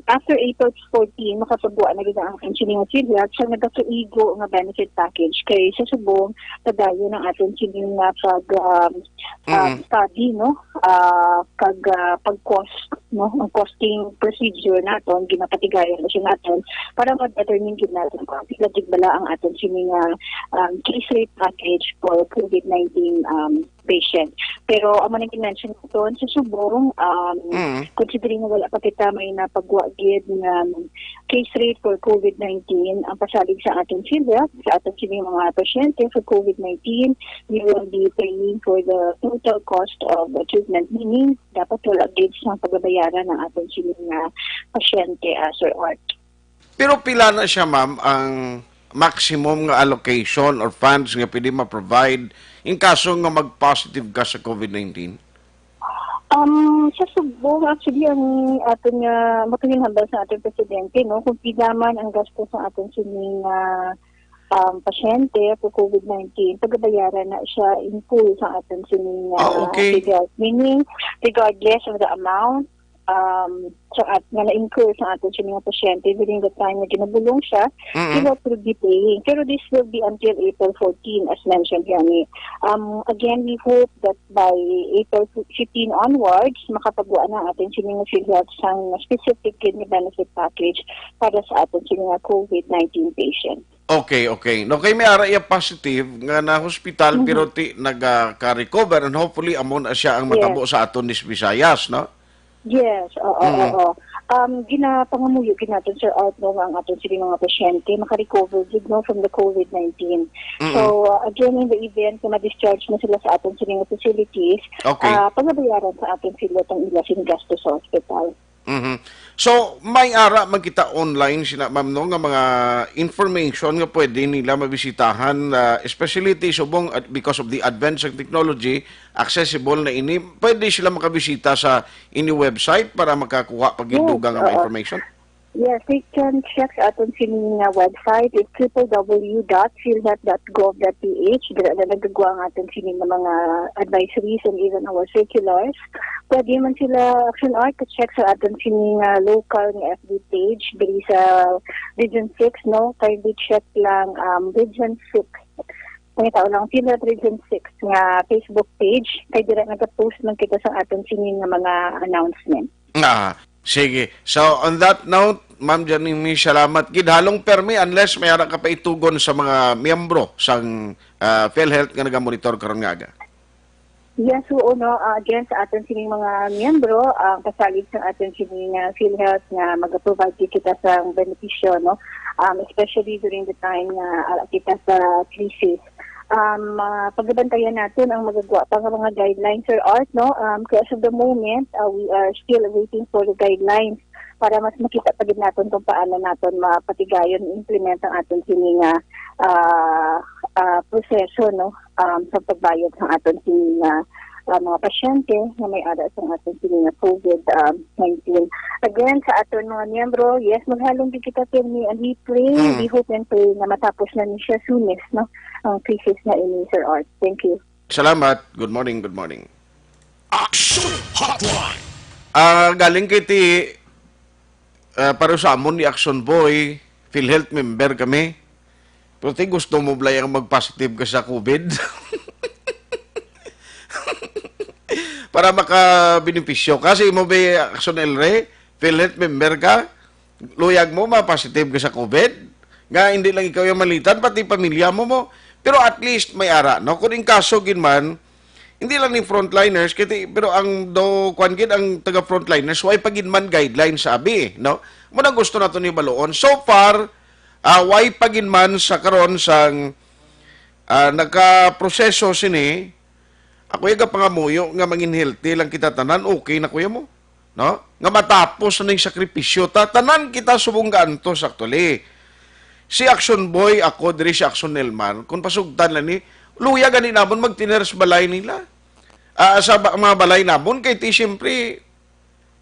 I: after April 14, makapagbuan na gina ang sining PhilHealth sa nagkaigo nga benefit package kay sa subong padayon ng ating sining study no kag pag-cost no ang costing procedure naton ginapatigayon na siya naton para ma-determine gid natin kung pila bala ang aton sining case rate package for COVID-19 patient. Pero ang manang mention ko doon sa subong considering na wala pa kita may napagwagid na case rate for COVID-19 ang pasalig sa ating PhilHealth sa ating sining mga pasyente for COVID-19, we will be paying for the total cost of the treatment, meaning dapat wala gid sa pagbabayaran ng ating sining pasyente Sir Art.
B: Pero pila na siya, ma'am, ang maximum nga allocation or funds nga pwede ma-provide in kaso nga mag-positive ka sa COVID-19?
I: Sa subong, actually, ang ating makalinghambal sa ating presidente, no, kung pigaman ang gasto sa ating sining pasyente for COVID-19, pagbabayaran na siya in full sa ating sining figures. Meaning, regardless of the amount, at nga na-incur sa atin siya mga pasyente during the time na ginabulong siya, he will be paying. Pero this will be until April 14, as mentioned yani. Again, we hope that by April 15 onwards, makapagawa na atin siya mga PhilHealth sang specific benefit package para sa atin siya mga COVID-19 patient.
B: Okay. No kay may ara iya positive nga na hospital pero nagka-recover and hopefully amon siya ang matabo sa aton nis Visayas, no?
I: Yes, oo. Ginapangamuyo natin Sir Art no ang aton sila mga pasyente maka-recover no from the COVID-19. So again in the event na ma-discharge na sila sa aton sila facilities, pagbabayaran sa aton sila tong ilang gastos sa hospital.
B: So, may ara magkita online sina ma'am no nga mga information nga pwede nila mabisitahan especially subong because of the advance of technology accessible na ini pwede sila makabisita sa ini website para makakuha pagdugang mga information.
I: Yes, they can check sa aton sining website. It's www.philhealth.gov.ph. Dira na nagagawa ang aton sining mga advisories and even our circulars. Pwede man sila Aksyon Art to check sa aton sining local nga FB page diri sa Region 6, no? Kindly check lang Region 6. Pangitaw lang PhilHealth Region 6 nga Facebook page. Kay dira nag-post man kita sa aton sining mga announcement.
B: Sige. So, on that note, Ma'am Janine, salamat. Gidhalong permi unless may ara ka pa itugon sa mga miyembro sang PhilHealth nga nagamonitor karon nga aga.
I: Yes, so no, again sa aton sining mga miyembro, kasalig sa aton sining PhilHealth nga mag-provide kita sa benepisyo, no? Especially during the time na kita sa crisis. Pagbantayan natin ang magagawa pa ng mga guidelines, Sir Art, no? Kaya as of the moment, we are still waiting for the guidelines para mas makita pa din natin kung paano natin mapatigayon, implement ang ating sining proseso, no? Sa pagbayad ng ating sining mga pasyente na may ara sa ating sining COVID-19. Again, sa ating mga miyembro, yes, maghalong din kita Pirmi, and we pray, we hope and pray na matapos na ni siya soonest, no? Ang crisis na ini, Sir Art. Thank you.
B: Salamat. Good morning, good morning.
A: Aksyon Hotline.
B: Galing kiti para sa amon ni Aksyon Boy, PhilHealth member kami. Pero gusto mo blay ang mag-positive ka sa COVID? Para makabenepisyo. Kasi mo ba Aksyon Elre, PhilHealth member ka, luyag mo, ma-positive ka sa COVID? Nga hindi lang ikaw yung malitan, pati pamilya mo. Pero at least may ara, no? Kung in kaso ginman, hindi lang ni frontliners, pero ang ang taga frontliners, why paginman guidelines sabi, no? Muna gusto nato ni baloon. So far, why paginman sa karon sang nagka-proseso sini, ako yung pangamuyo nga mangin healthy lang kita tanan, okay na kuya mo, no? Nga matapos na yung sakripisyo, tanan kita subunggaan to actually. Si Aksyon Boy, ako, diri si Aksyon Nelman, kung pasugtan lang ni, luya ganin namon magtiners balay nila. Sa mga balay namon, kay ti siyempre,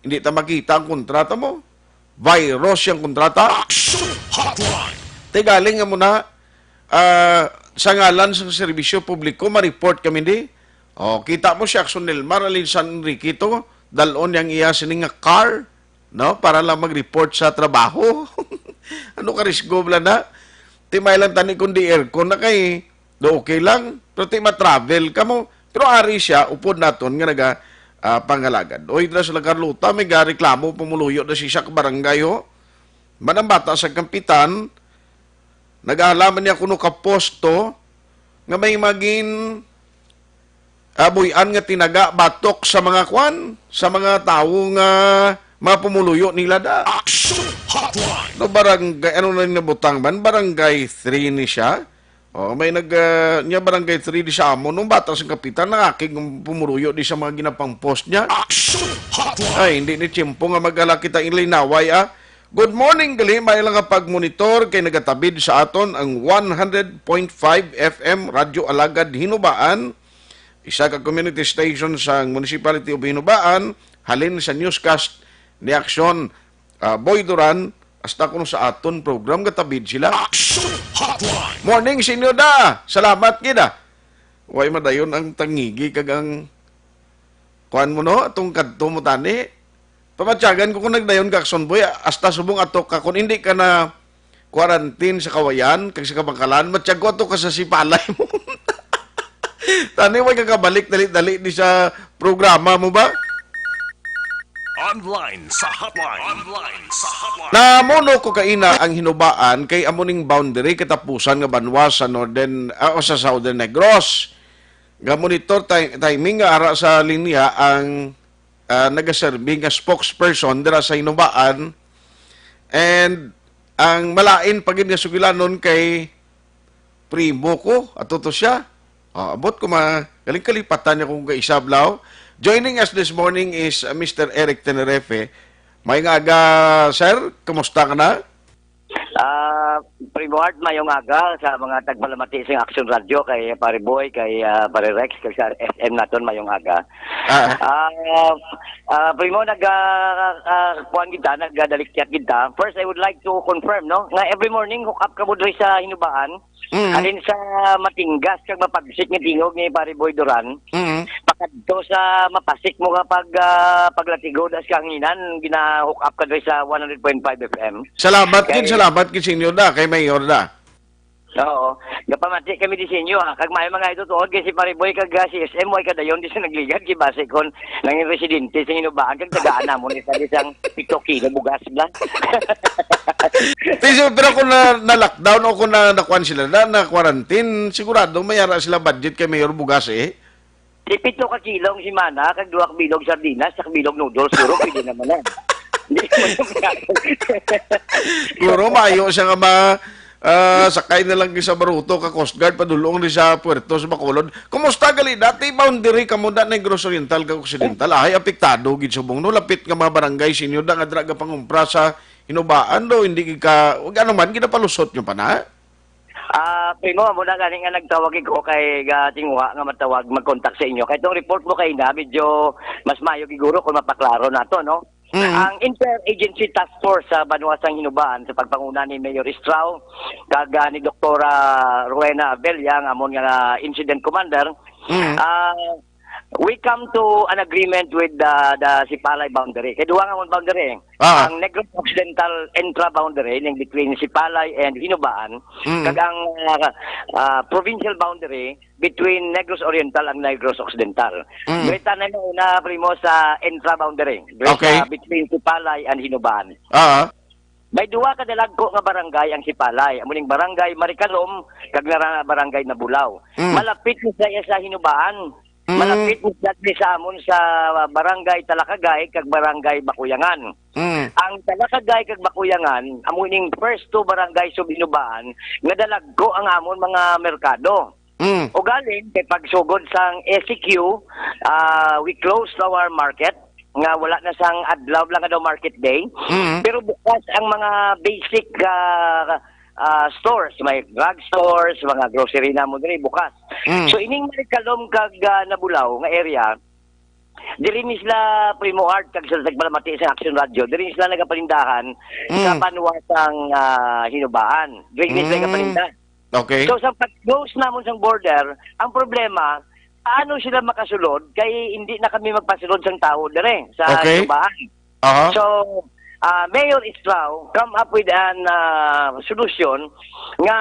B: hindi ta makita ang kontrata mo. Virus yung kontrata.
A: Aksyon Hotline.
B: Galing nga muna, sa ngalan sa serbisyo publiko, ma-report kami di. Kita mo si Aksyon Nelman, alin San Enriquito, dalon yung iya sining nga car, no? Para lang mag-report sa trabaho. Ano ka risgo bla na? Timay lang tani kundi aircon na kay do okay lang. Pero ti ma-travel ka mo. Pero ari siya, upod naton nga naga pangalagad. Oy, dra sa Carlota, may reklamo pumuluyo na siya ka barangay ho. Manang bata sa kampitan, nag-aalaman niya kuno ka posto nga may maging buyan nga tinaga batok sa mga kwan, sa mga tao nga mga pumuluyo nila da.
A: Aksyon Hotline.
B: No, barangay, ano na nabutang man? Barangay 3 ni siya. May niya barangay 3 di siya amo. Nung bata sa kapitan, nakaking pumuruyo di sa mga ginapang post niya.
A: Aksyon Hotline.
B: Ay, hindi ni Chimpo nga mag-ala kita ilinaway, Good morning, gali. May lang pag-monitor kay nagatabid sa aton ang 100.5 FM Radyo Alagad Hinubaan. Isa ka community station sa Municipality of Hinubaan. Halin sa newscast ni Aksyon Boy Duran, hasta kuno sa aton program katabid sila.
A: Aksyon Hotline.
B: Morning, sinyo da! Salamat kita. Way madayon ang tangigi kagang kuan mo no, atong kadto mo tani. Pamatyagan ko kung nagdayon ka Aksyon Boy, hasta subong ato ka kung hindi ka na quarantine sa Kawayan, kag sa Kabangkalan, matyago ato ka sa sipalay mo. Tani, way kakabalik dali-dali di sa programa mo ba?
A: Online sa hotline. Online sa hotline.
B: Namono ko kaina ang hinubaan kay amuning boundary katapusan nga banwa sa northern o sa southern Negros. Nga monitor timing nga ara sa linya ang nagaserbi nga spokesperson dira sa hinubaan, and ang malain pagin nga sugilanon kay primo ko ato to siya. Abot ko galing kalipatan niya kung kaisablaw. Joining us this morning is Mr. Eric Tenerefe. May nga aga, sir. Kumusta ka na?
J: Primo Art, mayong aga sa mga tagpalamati sa Aksyon Radio, kay Pare Boy, kay Pare Rex, kay sa SM naton mayong aga. Primo, kuhan kita, nagdalikyat kita. First, I would like to confirm, no? Nga every morning, hook up ka mo doon sa Hinubaan. Alin sa matinggas, kag mapagsik nga tingog ni Pare Boy Duran. Pakadto sa mapasik mo kapag paglatigo das kanginan, gina-hook up ka doon sa 100.5 FM.
B: Salamat kin sa inyo da, kay Mayor da.
J: Oo. Gapamati kami di sinyo ha. Kag may mga ito tuod kasi pariboy kag CSM mo kadayon di sa nagligad kay base kon nang residente sa hinubaan kag tagaan namon isa isang 7 kilo bugas lang.
B: Pero kung na-lockdown o kung nakuan sila na quarantine, sigurado mayara sila budget kay Mayor Bugas eh.
J: Di 7 ka kilong si Mana kag 2 bilog sardinas sak bilog noodles siguro pwede naman yan. Hindi mo
B: Siguro maayo siya nga sakay na lang sa Baruto ka Coast Guard padulong ni sa Puerto sa Bacolod. Kumusta gali dati boundary kamo da Negros Oriental kag Occidental ay apektado gid subong no lapit nga mga barangay sinyo da nga dra ka pangumpra sa hinubaan do hindi ka ug ano man ginapalusot nyo pa na.
J: Primo mo na gani nga nagtawag ko kay tinguha nga matawag mag-contact sa inyo. Kay itong report mo kay na medyo mas mayo siguro kung mapaklaro nato no. Ang Interagency Task Force sa Banuasang Hinubaan sa pagpanguna ni Mayor Estrao kag ni Doktora Rowena Abella ang amon nga incident commander, we come to an agreement with the Sipalay boundary. Kay duwa nga amon boundary. Ang Negros Occidental intra-boundary ning between Sipalay and Hinubaan kag ang provincial boundary between Negros Oriental and Negros Occidental. Greta na una primo sa intra-boundary. Between Sipalay and Hinubaan. May duwa ka dalagko nga barangay ang Sipalay. Amuning barangay Marikalom kag barangay Nabulaw. Malapit ni sa Hinubaan. Malapit ni sa amon sa barangay Talakagay kag barangay Bakuyangan. Ang Talakagay kag Bakuyangan amuning first 2 barangay sa Hinubaan nga dalagko ang amon mga merkado. O galing kay pagsugod sang SCQ, we closed our market nga wala na sang adlaw lang daw market day. Pero bukas ang mga basic stores, may drug stores, mga grocery na mo diri bukas. So ining Marikalom kag Nabulaw nga area, diri ni sila Primo Art kag sa nagbalamati sa Aksyon Radio, diri ni sila nagapalindahan sa panuwasang Hinubaan. Diri ni sila nagapalindahan.
B: Okay.
J: So sa pag-close namon sang border, ang problema, paano sila makasulod kay hindi na kami magpasulod sang tao dire sa Hinubaan. So Mayor Estrao come up with an solution nga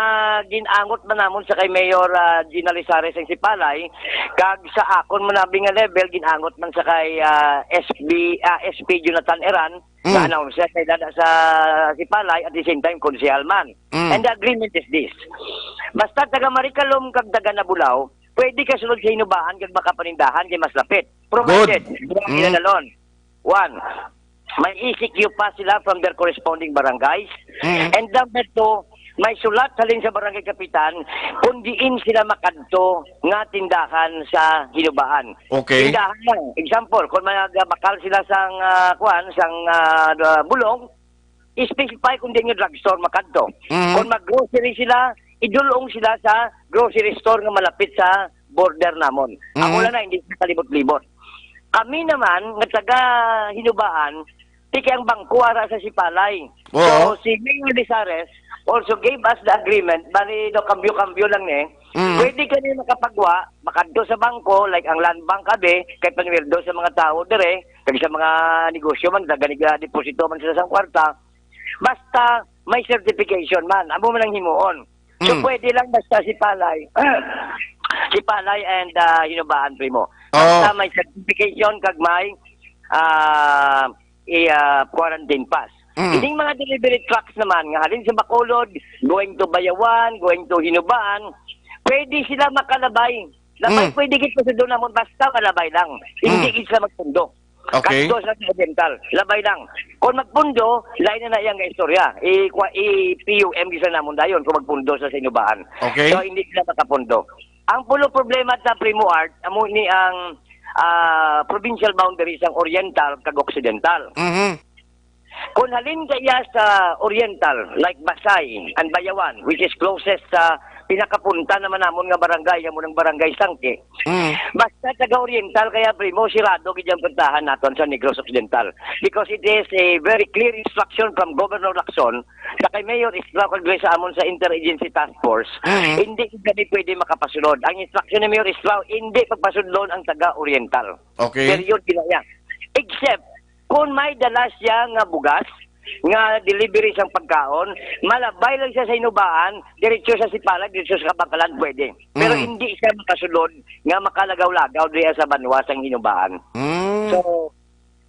J: ginangot man namon sa kay Mayor Gina Lizares ang Sipalay kag sa akon man nabi nga level ginangot man sa kay SP Jonathan Eran nga announce kay dada sa Sipalay at the same time konsehal man. And the agreement is this. Basta taga Marikalom kag taga Nabulaw, pwede ka sulod sa Hinubaan kag makapanindahan kay mas lapit. Provided, ilalon. 1, may ECQ pa sila from their corresponding barangays. And number 2, may sulat halin sa barangay kapitan kung diin sila makadto nga tindahan sa Hinubaan. Tindahan lang. Example, kung magabakal sila sang bulong, specify kung di yung drugstore makadto. Kung mag-grocery sila, idulong sila sa grocery store nga malapit sa border namon. Ako lang na, hindi sa kalibot-libot. Kami naman, nga taga Hinubaan, tiki ang bangko ara sa Sipalay. So, si Mayor Lizares also gave us the agreement, bali do kambyo-kambyo lang pwede ka rin makapagwa, makadto sa bangko, like ang land bank kabe, kay panwirdo sa mga tao dire, kag sa mga negosyo man, daganiga deposito man sila sa kwarta, basta may certification man, amo man ang himuon. So, pwede lang basta Sipalay, Sipalay and Hinubaan Primo. Basta may certification kag may quarantine pass. Ining mga delivery trucks naman nga halin sa Bacolod, going to Bayawan, going to Hinubaan, pwede sila makalabay. Labay pwede gid sa doon namon basta kalabay lang. Hindi gid sila magpundo. Kasto sa Oriental, labay lang. Kung magpundo, lain na iyang istorya. PUM gid sa namon dayon kung magpundo sa Hinubaan. So hindi sila makapundo. Ang pulo problema sa Primo Art, amo ni ang provincial boundaries ang Oriental kag Occidental. Kung halin kaya sa Oriental, like Basay and Bayawan, which is closest sa pinakapunta naman namon nga barangay, amo ng barangay Sangke. Basta taga Oriental kaya Primo sirado gid ang puntahan naton sa Negros Occidental because it is a very clear instruction from Governor Lacson sa kay Mayor Estrao kag sa amon sa Interagency Task Force. Hindi gani pwede makapasulod. Ang instruction ni Mayor Estrao hindi pagpasulod ang taga Oriental. Period kinaya. Except kung may dala siya nga bugas nga delivery sang pagkaon, malabay lang siya sa hinubaan, diretso sa Sipala, diretso sa Kabakalan, pwede. Pero hindi siya makasulod nga makalagaw-lagaw diya sa banwa sang hinubaan. So,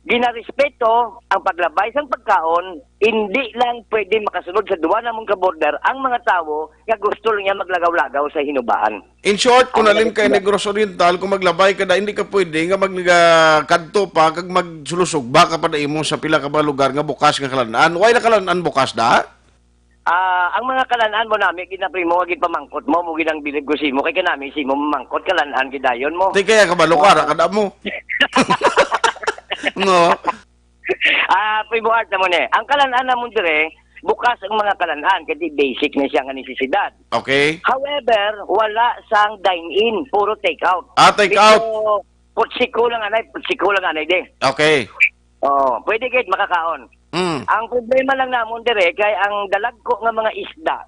J: ginarespeto ang paglabay sang pagkaon, hindi lang pwede makasunod sa duwa namong ka-border ang mga tao nga gusto lang niya maglagaw-lagaw sa hinubaan.
B: In short, kung alin kay Negros Oriental, kung maglabay ka na, hindi ka pwede nga magkanto pa, kag magsulusog, baka pa na imo sa pila ka ba lugar nga bukas nga kalanaan. Why na kalanaan bukas da?
J: Ang mga kalanaan mo namin, kinaprimo, agit pamangkot mo, mo ginang bilig ko simo, kay kanami simo mamangkot, kalanaan gidayon mo.
B: Di kaya ka ba lugar, kada mo? No.
J: Primo art naman eh. Ang kalanaan namon dire, bukas ang mga kalanaan kasi basic na siya nga necesidad.
B: Okay.
J: However, wala sang dine-in, puro take-out.
B: Take-out.
J: Putsiko lang anay de.
B: Okay.
J: Oh, pwede kahit makakaon. Ang problema lang namon dire kay ang dalag ko nga mga isda.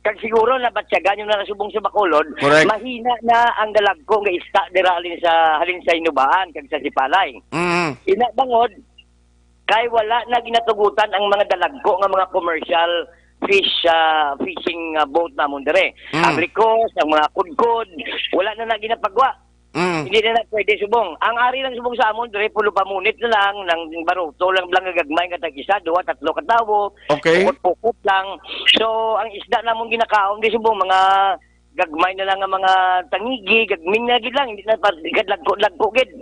J: Kag siguro na batyagan yung nasubong sa Bacolod,
B: correct,
J: mahina na ang dalag ko nga isda dira halin sa Inubaan kag sa Sipalay. Ina bangod kay wala na ginatugutan ang mga dalag ko nga mga commercial fishing boat namon dire. Ang likos, ang mga kudkod, wala na ginapagwa. Hindi na pwede subong. Ang ari lang subong sa amon dire pulo pa munit na lang ng baruto lang gagmay nga tag-isa, 2, 3 ka tawo.
B: Okay.
J: Pukot lang. So ang isda namon ginakaon di subong mga gagmay na lang ang mga tangigi, gagming na gid lang, hindi na lagko gid.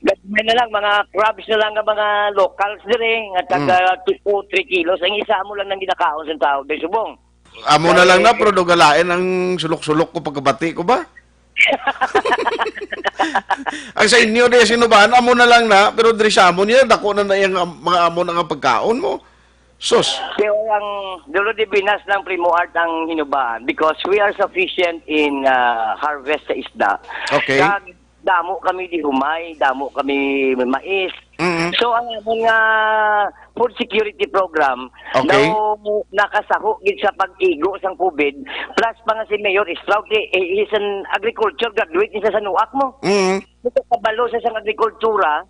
J: Gagmay na lang mga crabs na lang ang mga locals dire nga taga 2 3 kilos. Ang isa mo lang nang ginakaon sa tao di subong.
B: Amo na lang na pero dugalain ang sulok-sulok ko pagkabati ko ba? Ang sa inyo di sinubahan, amo na lang na, pero diri sa amon niya, dako na yung mga amo na nga pagkaon mo. Sus.
J: Kaya ang dulo di binas ng Primo Art ang hinubaan because we are sufficient in harvest sa isda.
B: Okay.
J: Damo kami di humay, damo kami mais. So ang among food security program daw nakasaho gid sa pag-igo sang COVID plus pa nga si Mayor Strout is an agriculture graduate isa sa nuak mo. Ito kabalo sa sang agrikultura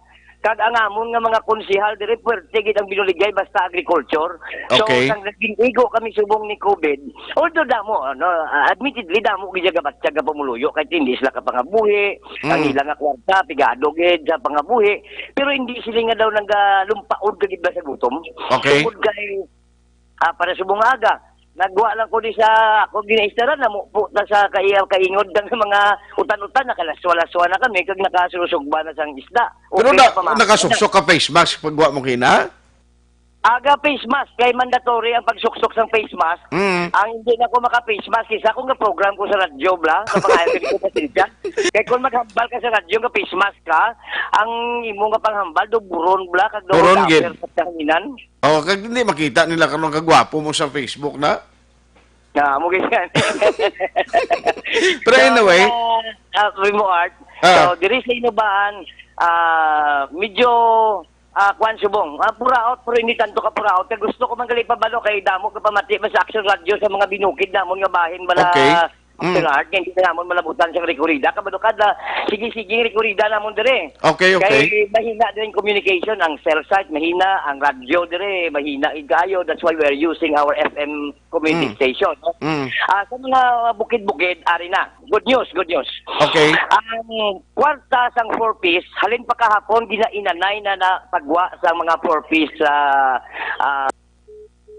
J: kag ang amon nga mga konsehal dire puwerte gid ang binuligay basta agriculture. So sang naging-igo kami subong ni COVID. Although damo admittedly damo gid gabat-tiyaga pamuluyo kay hindi sila kapangabuhi, ang ilang nga kwarta pigado gid sa pangabuhi, pero hindi sila nga daw nagalumpaod gid ba sa gutom.
B: Okay.
J: Tungod kay para subong aga nagwa lang ko di sa ako ginaistaran na mo ta sa kaingod ng mga utan-utan nakalaswa-laswa na kami kag nakasusugba na sang isda.
B: Pero nakasuksok ka face mask pagwa mo kina?
J: Aga face mask kay mandatory ang pagsuksok sang face mask. Ang hindi na ko maka-face mask isa kung program ko sa radyo bla kapag ko pasensya. Kay kung maghambal ka sa radyo nga face mask ka, ang imo nga panghambal do buron bla kag do sa kanginan.
B: Kag hindi makita nila kanang kagwapo mo sa Facebook na.
J: Mo ganyan.
B: Pero anyway,
J: Primo Art. So diri sa Inubaan, medyo kwan subong. Puraot pero hindi tanto ka puraot. Kaya gusto ko manggali pabalo kay damo ka pamati sa Aksyon Radio sa mga binukid namon nga bahin bala. Aksyon Art, hindi na namon malabutan sa rekorida. Kabalo kada sige rekorida namon dire.
B: Okay.
J: Kay mahina din communication ang cell site, mahina ang radyo dire, mahina igayo. That's why we're using our FM community station. Sa mga bukid-bukid ari na. Good news.
B: Okay.
J: Ang kwarta sang 4-piece, halin pa kahapon ginainanay na pagwa sa mga 4-piece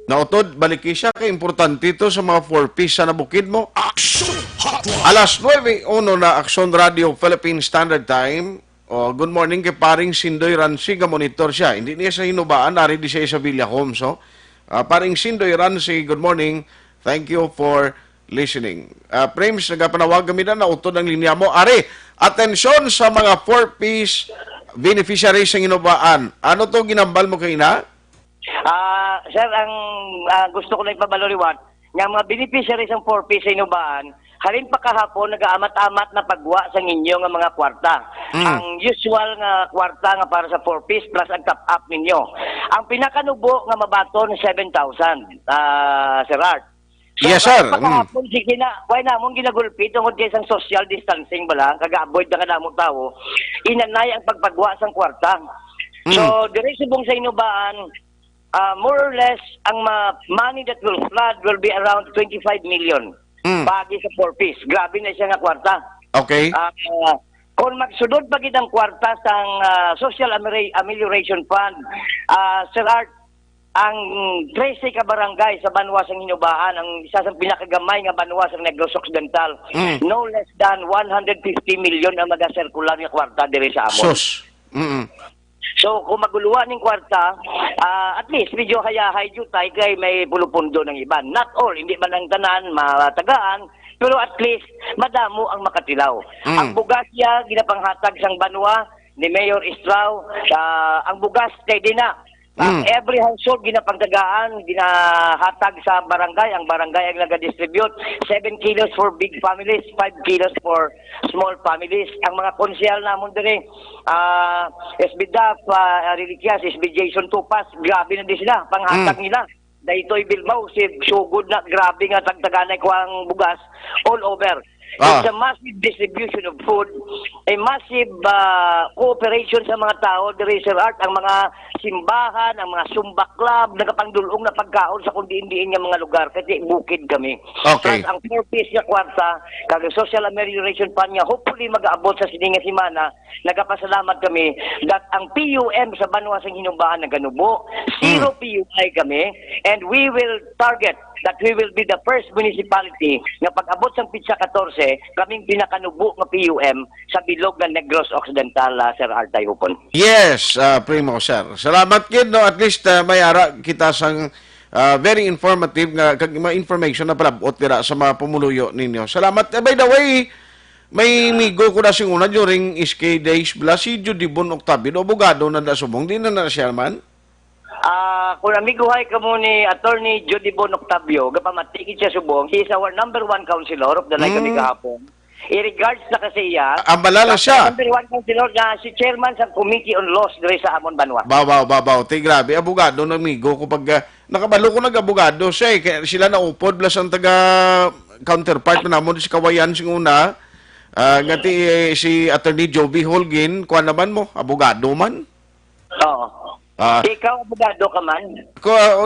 B: Nautod, baliki siya kay importante ito sa mga 4-piece sa nabukid mo.
A: Aksyon Hotline.
B: Alas 9:01 na Aksyon Radio Philippine Standard Time. Good morning kay paring Sindoy Ransi, monitor siya. Hindi niya sa hinubaan, nari di siya sa Villacom. So, paring Sindoy Ransi, good morning. Thank you for listening. Frames, nagapanawag kami na nautod ang linya mo. Ari, atensyon sa mga 4-piece beneficiaries ng hinubaan. Ano to ginambal mo kay na?
J: Sir, ang gusto ko lang ipabaloriwat, nga mga beneficiaries ng 4-piece sa Inubaan, halin pa kahapon, nag-aamat-amat na pagwa sa inyo nga mga kwarta. Ang usual nga kwarta nga para sa 4-piece plus ang top-up ninyo. Ang pinakanubo nga mabaton, 7,000, Sir Art. So,
B: yes, sir.
J: Pagkahapon, sige na, kaya namon ginagulpi tungkol kay isang social distancing bala, kag-avoid na kanamong tao, inanay ang pagpagwa sa kwarta. So, dire subong sa Inubaan, more or less, ang money that will flood will be around 25 million. Bagi sa 4 piece. Grabe na siya nga kwarta.
B: Okay.
J: Kung magsunod pa ang kwarta sa Social Amelioration Fund, Sir Art, ang 13 ka barangay sa Banwa sang Hinubaan, ang isa sa pinakagamay nga Banwa sang Negros Occidental, no less than 150 million ang magasirkular nga kwarta diri sa amon.
B: Sus.
J: So, kung maguluan ng kwarta, at least medyo hayahay jutay kay may pulupundo ng iban. Not all, hindi man ang tanan, matagaan, pero at least madamo ang makatilaw. Ang bugas niya, ginapanghatag sang Banwa ni Mayor Estrao, ang bugas kay Dina. Every household ginapangtagaan, ginahatag sa barangay. Ang barangay ang nag-distribute 7 kilos for big families, 5 kilos for small families. Ang mga konsyal namon dire, SBDAF, Reliquias, SB Jason Tupas, grabe na din sila, panghatag nila. Daytoy Bilbao, si Sugod na grabe nga tagtaganay ko ang bugas all over. It's a massive distribution of food, a massive cooperation sa mga tao, diri Sir Art, ang mga simbahan, ang mga sumba club, nagapangdulong na pagkaon sa kundi-indiin nga mga lugar, kasi bukid kami.
B: Okay.
J: Plus, ang 4 piece nga kwarta, kag Social Amelioration Fund niya, hopefully mag-aabot sa sininga simana, nagapasalamat kami that ang PUM sa Banwa sang Hinubaan naganubo, 0 PUI kami, and we will target that we will be the first municipality na pag-abot sang Pitsa 14, kaming pinakanubo nga PUM sa bilog ng Negros Occidental, Sir Art Tayhopon.
B: Yes, Primo, sir. Salamat kid, no? At least may ara kita sang very informative nga kag mga information na palabot dira sa mga pumuluyo ninyo. Salamat. By the way, may migo ko na singuna during SK Days bla si Judibon Octavio, abogado na dasubong, di na siya man.
J: Kung amiguhay ka mo ni Attorney Judibon Octavio, gapamatikit siya subong, he is our number 1 counselor of the night kami kahapon. In regards na kasi iya,
B: ang balala siya.
J: Number 1 counselor na si chairman sa Committee on Laws diri sa Amon Banwa.
B: Babaw. Te, grabe. Abogado ng migo ko pag nakabalo ko nag-abogado siya kaya sila na upod plus ang taga counterpart na namon si Kawayan sing una. Ngati si Attorney Joby Holguin, kuha naman mo, abogado man.
J: Oo. Ikaw, abogado ka man.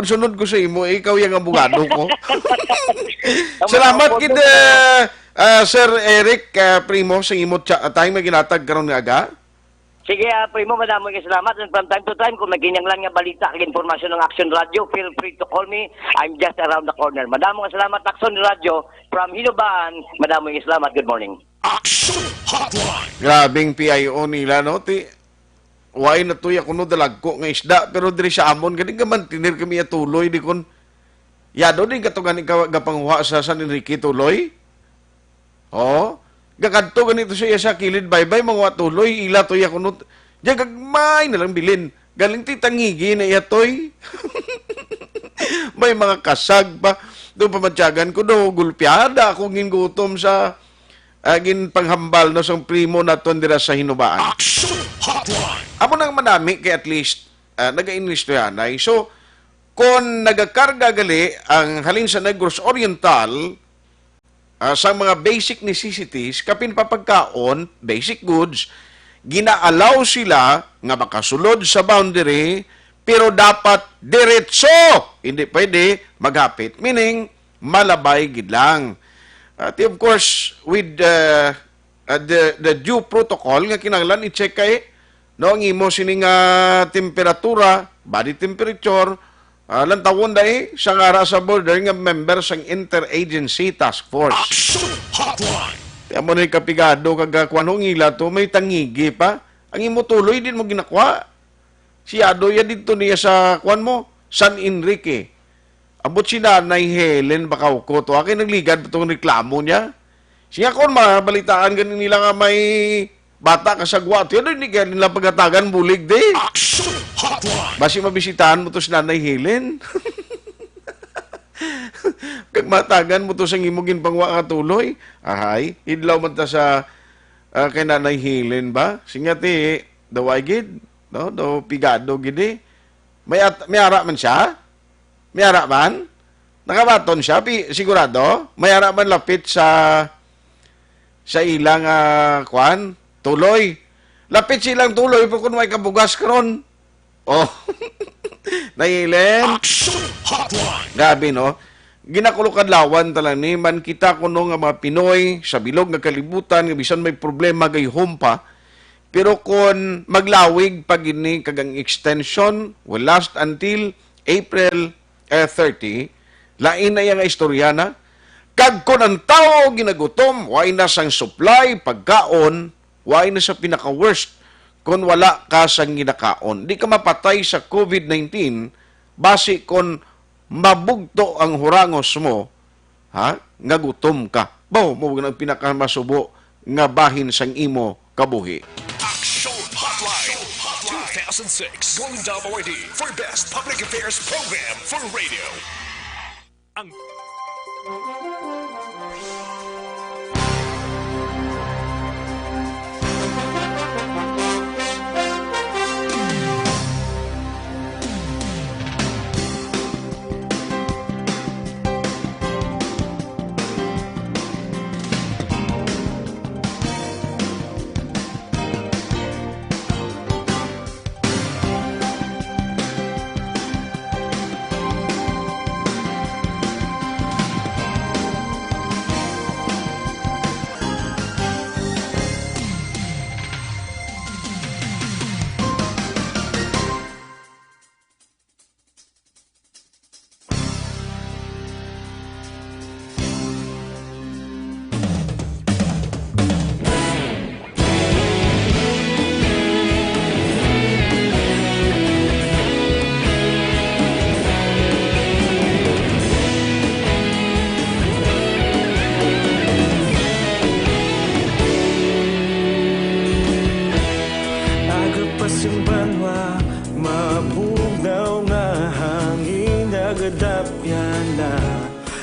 B: Sunod ko sa imo, ikaw yung abogado ko. Salamat kid Sir Eric Primo sa imo time may ginatag karon nga aga.
J: Sige, Primo, madamo nga salamat. And from time to time, kung magkinyang lang nga balita kag informasyon ng Aksyon Radio, feel free to call me. I'm just around the corner. Madamo nga salamat, Aksyon Radio. From Hinubaan, madamo nga salamat. Good morning.
A: Aksyon Hotline.
B: Grabing PIO nila, no? Why na tuya kuno dalag ko nga isda, pero diri sa amon, ganing gaman, tinir kami tuloy, di kon, yado din katugan ikaw gapanghuha sa San Enrique tuloy. Gakadto ganito siya sa kilid, bye-bye, mga tuloy, ila tuya kuno, diyan gagmay na lang bilin, galing titangigi na iyatoy. May mga kasag pa, doon pamatyagan ko do, gulpiada akong gingutom sa agin panghambal no sang primo naton dira sa Hinubaan.
A: Aksyon Hotline.
B: Amo nang manami kay at least naga-English to yanay. So kung nagakarga gali ang halin sa Negros Oriental sa mga basic necessities kapin papagkaon, basic goods, ginaalaw sila nga makasulod sa boundary pero dapat diretso, hindi pwede maghapit, meaning malabay gid lang. Of course, with the due protocol nga kinahanglan i-check kay no ang imo sining temperatura, body temperature, lantawon dai sa ngara sa border nga member sang Interagency Task Force.
A: Aksyon Hotline.
B: Kaya mo na kapigado kag kuanong ila to may tangigi pa. Ang imo tuloy din mo ginakwa. Siyado ya dito niya sa kuan mo, San Enrique. Abot si Nanay Helen bakaw ko to. Akin nagligad itong reklamo niya. Siya kung mabalitaan ganin nila nga may bata kasagwa. Yan hindi kaya nila pagkatagan bulig di.
A: Aksyon Hotline.
B: Basi mabisitahan mo to si Nanay Helen. Kag matagan mo to sa imong pangwa nga tuloy. Ahay, idlaw man ta sa kay Nanay Helen ba? Singati, daway gid. No, do pigado gid eh. May ara man siya? May ara man? Nakabaton siya, sigurado? May ara man lapit sa ilang kwan, tuloy. Lapit silang tuloy, pero kung may kabugas karon. Oh. Nailen?
A: Aksyon Hotline.
B: Gabi, no? Ginakulukadlawan talang ni man kita kuno nga mga Pinoy sa bilog nga kalibutan nga bisan may problema gayhom pa. Pero kung maglawig pag ini kagang extension will last until April 30, lain na yung istorya na. Kag kung ang tao ginagutom, why na sang supply, pagkaon, why na sa pinaka-worst kung wala ka sang ginakaon. Di ka mapatay sa COVID-19 base kung mabugto ang hurangos mo, ha? Nga gutom ka. Bao, mo ang pinakamasubo nga bahin sang imo kabuhi.
A: Aksyon Hotline. 2006 Golden Dove Awardee for Best Public Affairs Program for Radio.
C: Ang
K: Agapasing banwa, mabugnaw nga hangin nagadapyan na.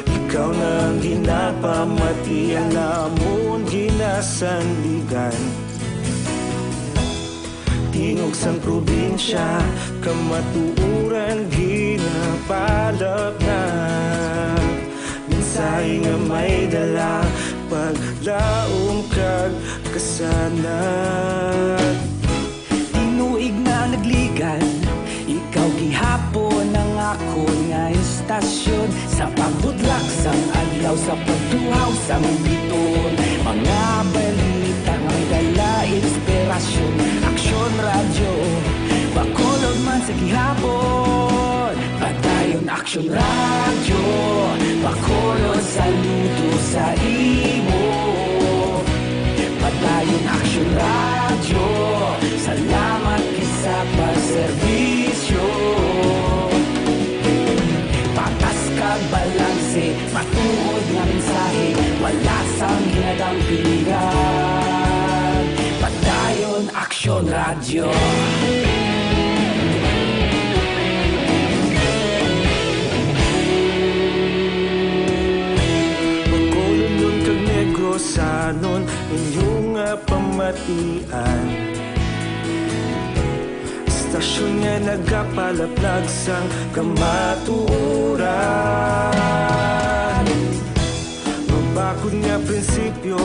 K: Ikaw na ang ginapamatian namon ginasandigan. Tingog sang probinsya, kamatuuran ginapalap na. Minsay nga may dala, paglaom kag kasanat. Inuig na nagligan, ikaw gihapon ang ako nga istasyon. Sa pagbudlak sang adlaw, sa pagtuhaw sang biton. Mga balita nga may dala inspirasyon. Aksyon radyo, bakolod man sa gihapon. Padayon aksyon radyo, bakolod saludo sa imo. Padayon aksyon radyo, salamat kisa pagserbisyo. Patas kag balanse, matuod nga mensahe, wala sang ginadampingan. Padayon aksyon radyo. Pagkolon kag negrosanon, inyong pamatian. Istasyon nga nagapalaplag sang kamatuuran. Mabakod nga prinsipyo,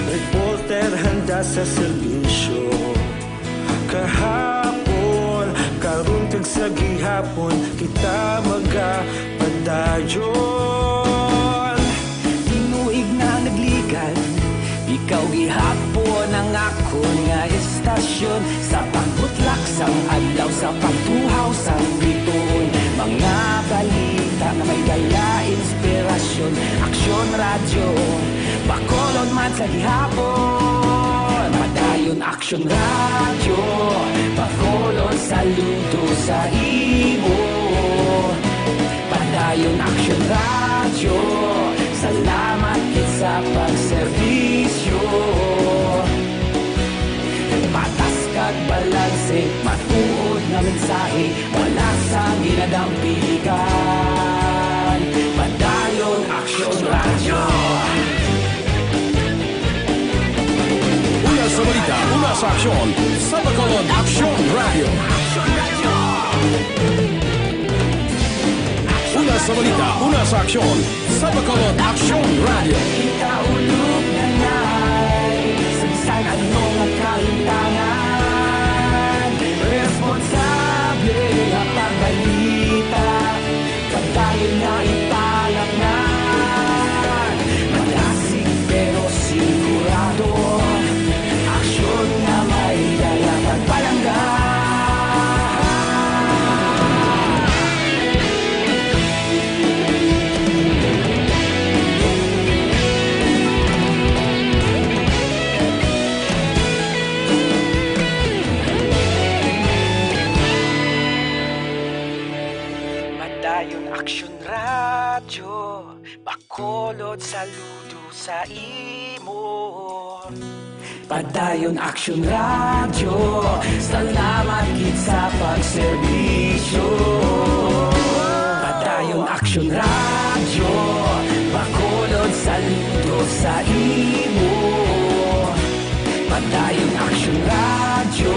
K: reporter handa sa serbisyo. Kahapon, karon kag sa gihapon, kita magapadayon. Inuig na nagligan, ikaw gihapon ang ako nga istasyon. Sa pagbutlak sang adlaw, sa pagtuhaw sang biton. Mga balita na may dala inspirasyon. Aksyon radyo, bakolod man sa gihapon. Padayon aksyon radyo, bakolod saludo sa imo. Padayon aksyon radyo, salamat sa pagserbisyo. Patas kag balanse, matuod na mensahe, wala sa ginadampigan. Padayon aksyon radyo.
A: Una sa balita, una sa aksyon, sa Bacolod Aksyon Radio. Una sa balita, una sa aksyon, sa Bacolod Aksyon Radio.
K: Ikaulog na na'y sagsag anong ang kalintangan. Responsable ang bakolod saludo sa imo. Padayon Aksyon Radyo, salamat gid sa pagserbisyo. Padayon Aksyon Radyo, bakolod saludo sa imo. Padayon Aksyon Radyo,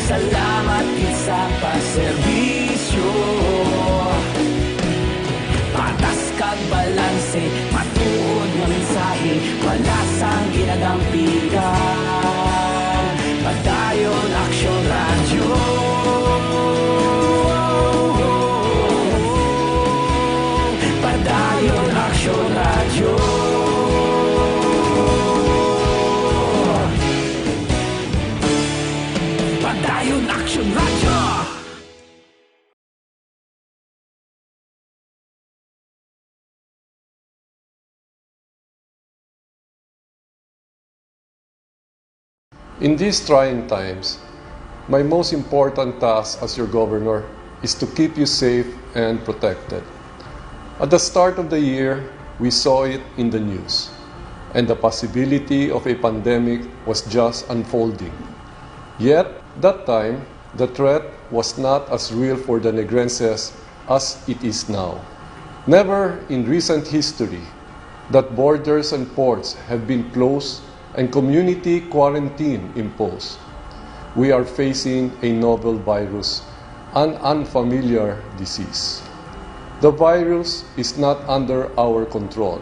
K: salamat gid sa pagserbisyo. Patas kag balanse, matuod nga mensahe, wala sang ginadampigan. Padayon Aksyon Radyo. Padayon Aksyon Radyo. Padayon Aksyon Radyo.
G: In these trying times, my most important task as your governor is to keep you safe and protected. At the start of the year, we saw it in the news, and the possibility of a pandemic was just unfolding. Yet, that time, the threat was not as real for the Negrenses as it is now. Never in recent history that borders and ports have been closed and community quarantine imposed. We are facing a novel virus, an unfamiliar disease. The virus is not under our control,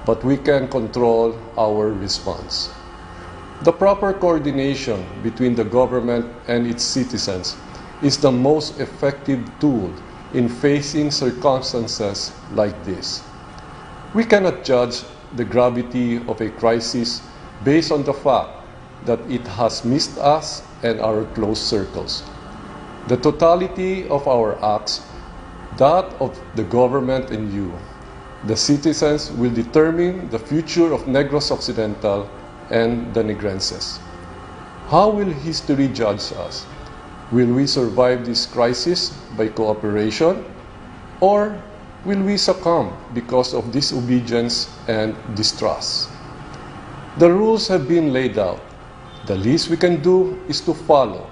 G: but we can control our response. The proper coordination between the government and its citizens is the most effective tool in facing circumstances like this. We cannot judge the gravity of a crisis based on the fact that it has missed us and our close circles. The totality of our acts, that of the government and you, the citizens, will determine the future of Negros Occidental and the Negrenses. How will history judge us? Will we survive this crisis by cooperation, or will we succumb because of disobedience and distrust? The rules have been laid out. The least we can do is to follow.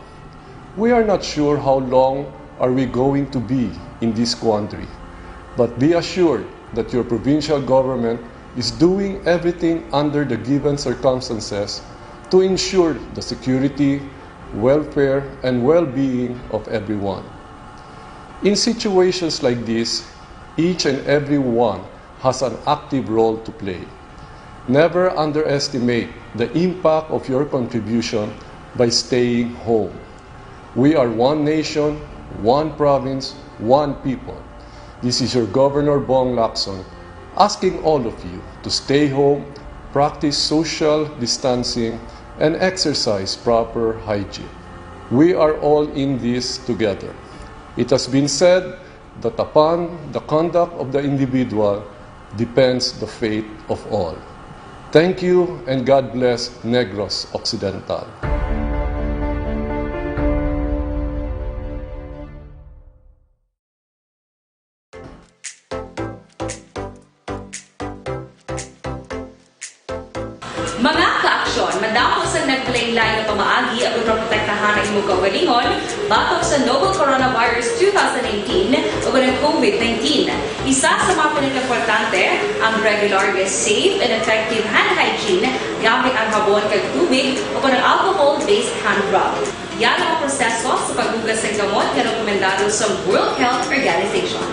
G: We are not sure how long are we going to be in this quandary, but be assured that your provincial government is doing everything under the given circumstances to ensure the security, welfare, and well-being of everyone. In situations like this, each and every one has an active role to play. Never underestimate the impact of your contribution by staying home. We are one nation, one province, one people. This is your Governor Bong Lacson asking all of you to stay home, practice social distancing, and exercise proper hygiene. We are all in this together. It has been said that upon the conduct of the individual depends the fate of all. Thank you and God bless Negros Occidental.
L: Mga ka-aksyon, madamo sa naglaylay na pamaagi at protektahan ang imong kaugalingon batok sa novel coronavirus 2018 o ng COVID-19. Isa sa mga pinaka-importante ang regular, safe, and effective hand hygiene gamit ang habon kag tubig o ng alcohol-based hand rub. Yan ang proseso sa paghugas ng gamot na rekomendado sa World Health Organization.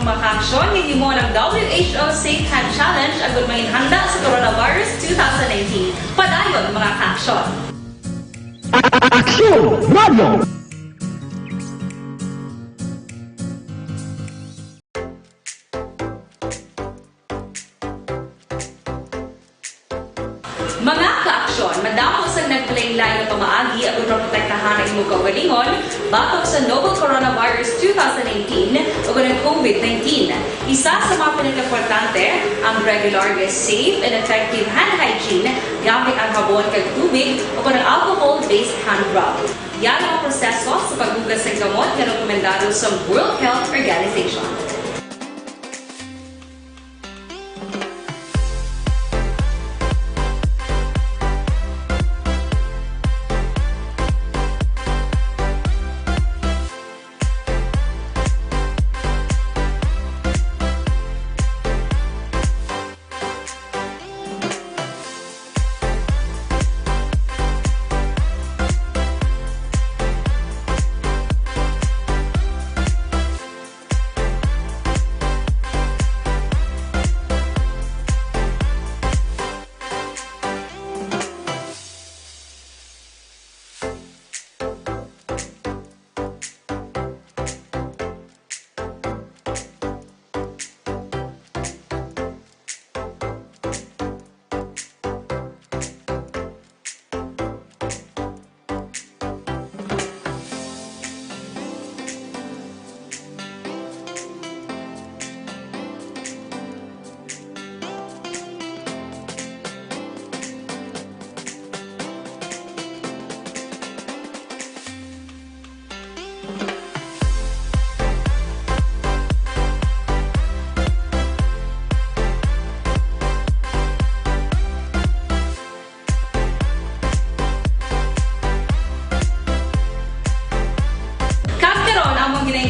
L: makaaksyon ninyo mo ng WHO Safe Hand Challenge agad may handa sa Coronavirus 2019. Padayon mga kaaksyon.
K: Aksyon Radio!
L: Mga kaaksyon, madamo sa naglaylay na pamaagi at protektahan ang imong kaugalingon batok sa novel coronavirus 2018 o ng COVID-19. Isa sa mga pinaka-importante ang regular, safe, and effective hand hygiene gamit ang habon kag tubig o ng alcohol-based hand rub. Yan ang proseso sa paghugas ng gamot na rekomendado sa World Health Organization.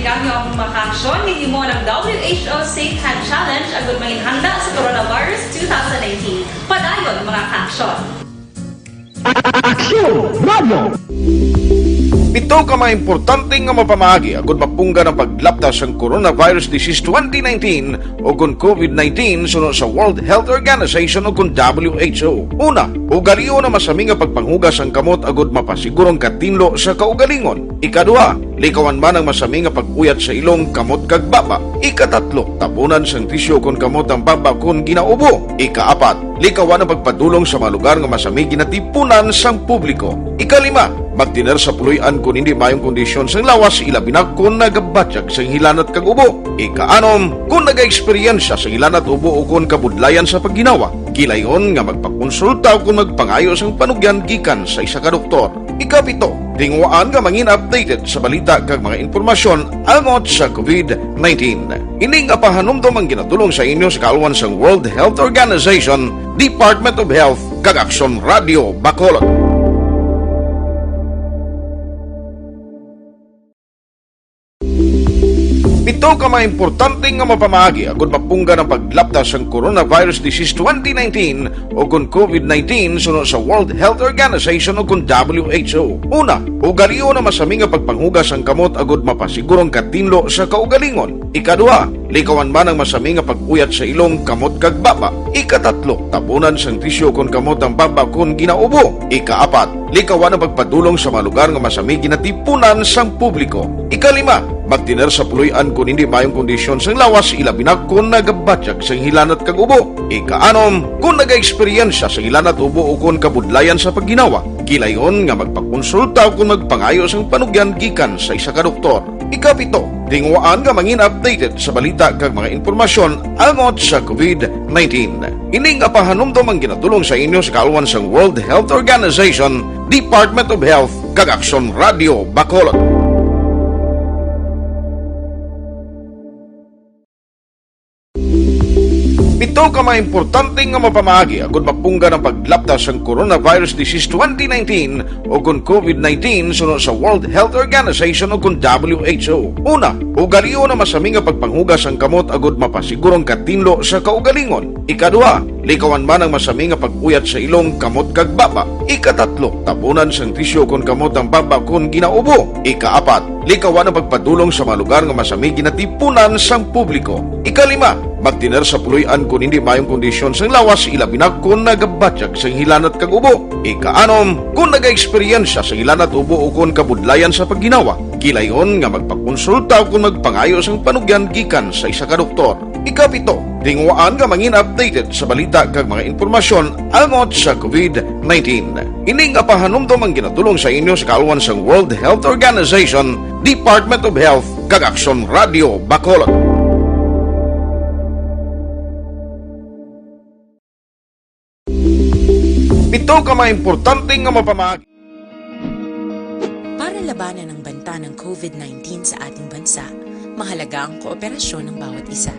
L: Gamyo ang makaaksyon ninyo mo ng WHO Safe Hand Challenge agad may handa sa Coronavirus 2019. Padayon mga kaaksyon.
K: Aksyon Radio!
B: Ito ka mga importante nga mapamagi agad mapungga ng paglaptas ng Coronavirus Disease 2019 o kung COVID-19 sunod sa World Health Organization o kung WHO. Una, ugaliyo na masami nga pagpanghugas ang kamot agad mapasigurong katinlo sa kaugalingon. Ikadua, likawan man ang masami nga pag-uyat sa ilong kamot kag baba. Ikatatlo, tapunan sang tisyo kung kamot ang baba kung ginaubo. Ikaapat, likawan ang pagpadulong sa mga lugar nga masami ginatipunan sang publiko. Ikalima, magtiner sa puluyan kung hindi mayong kondisyon sang lawas ilabi na kung nagabatsyag sang hilanat kag ubo. Ikaanom, kung naga-eksperyensya sa hilanat ubo o kung kabudlayan sa pagginawa. Kilayon nga magpakonsulta o kung magpangayo sang panugyan gikan sa isa ka doktor. Ikapito, tingwaan nga mangin updated sa balita kag mga informasyon angot sa COVID-19. Ining apahanumdom ang ginatulong sa inyo sa kaalwan sang World Health Organization, Department of Health kag Aksyon Radio Bacolod. Ito ka mga importante nga mapamagi agad mapungga ng paglaptas ng Coronavirus Disease 2019 o kung COVID-19 sunod sa World Health Organization o kung WHO. Una, ugaliyo na masami nga pagpanghugas ang kamot agad mapasigurong katinlo sa kaugalingon. Ikadua, likawan man ang masami nga pag-uyat sa ilong kamot kag baba. Ikatatlo, tapunan sang tisyo kung kamot ang baba kung ginaubo. Ikaapat, likawan ang pagpadulong sa mga lugar nga masami ginatipunan sang publiko. Ikalima, magtiner sa puluyan kung hindi mayong kondisyon sang lawas ilabi na kung nagabatsyag sang hilanat kag ubo. Ikaanom, kung naga-eksperyensya sa hilanat ubo o kung kabudlayan sa pagginawa. Kilayon nga magpakonsulta o kung magpangayo sang panugyan gikan sa isa ka doktor. Ikapito, tingwaan nga mangin updated sa balita kag mga informasyon angot sa COVID-19. Ining apahanumdom ang ginatulong sa inyo sa kaalwan sang World Health Organization, Department of Health kag Aksyon Radio Bacolod. Ito ka mga importante nga mapamagi agad mapungga ng paglaptas ng Coronavirus Disease 2019 o kung COVID-19 sunod sa World Health Organization o kung WHO. Una, ugaliyo na masami nga pagpanghugas ang kamot agad mapasigurong katinlo sa kaugalingon. Ikadua, likawan man ang masami nga pag-uyat sa ilong kamot kag baba. Ika-3, tabunan sang tisyo kon kamot ang baba kon ginaubo. Ika-4, likawan ang pagpadulong sa mga lugar nga masami ginatipunan sang publiko. Ika-5, magtiner sa puluyan kung hindi mayong kondisyon sang lawas, ilabi na kung nagabatyag sang hilanat kag ubo. Ika-6, kung nag-eksperyensya sa hilanat ubo o kung kabudlayan sa pagginawa, kilayon nga magpakonsulta o kung magpangayo sang panugyan gikan sa isa ka doktor. Ika-7, tingwaan nga mangin updated sa balita kag mga informasyon angot sa COVID-19. Ining apahanumdom ang ginatulong sa inyo sa kaalwan sang World Health Organization, Department of Health kag Aksyon Radio Bacolod. Ito ka mga importante nga mapamahagi.
H: Para labanan ang banta ng COVID-19 sa ating bansa, mahalaga ang kooperasyon ng bawat isa.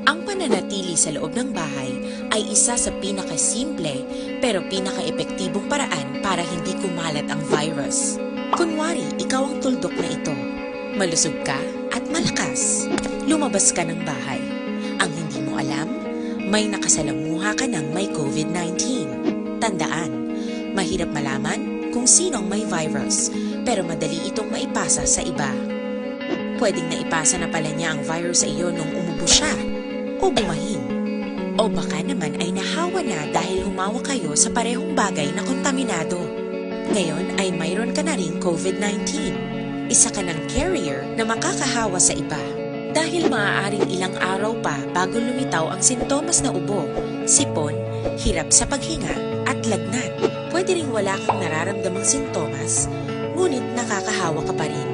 H: Ang pananatili sa loob ng bahay ay isa sa pinakasimple pero pinaka-epektibong paraan para hindi kumalat ang virus. Kunwari, ikaw ang tuldok na ito. Malusog ka at malakas. Lumabas ka ng bahay. Ang hindi mo alam, may nakasalamuha ka ng may COVID-19. Tandaan, mahirap malaman kung sinong may virus, pero madali itong maipasa sa iba. Pwedeng naipasa na pala niya ang virus sa iyo nung umubo siya, o bumahin. O baka naman ay nahawa na dahil humawa kayo sa parehong bagay na kontaminado. Ngayon ay mayroon ka na ring COVID-19. Isa ka ng carrier na makakahawa sa iba. Dahil maaaring ilang araw pa bago lumitaw ang sintomas na ubo, sipon, hirap sa paghinga, at lagnat. Pwede ring wala kang nararamdamang sintomas, ngunit nakakahawa ka pa rin.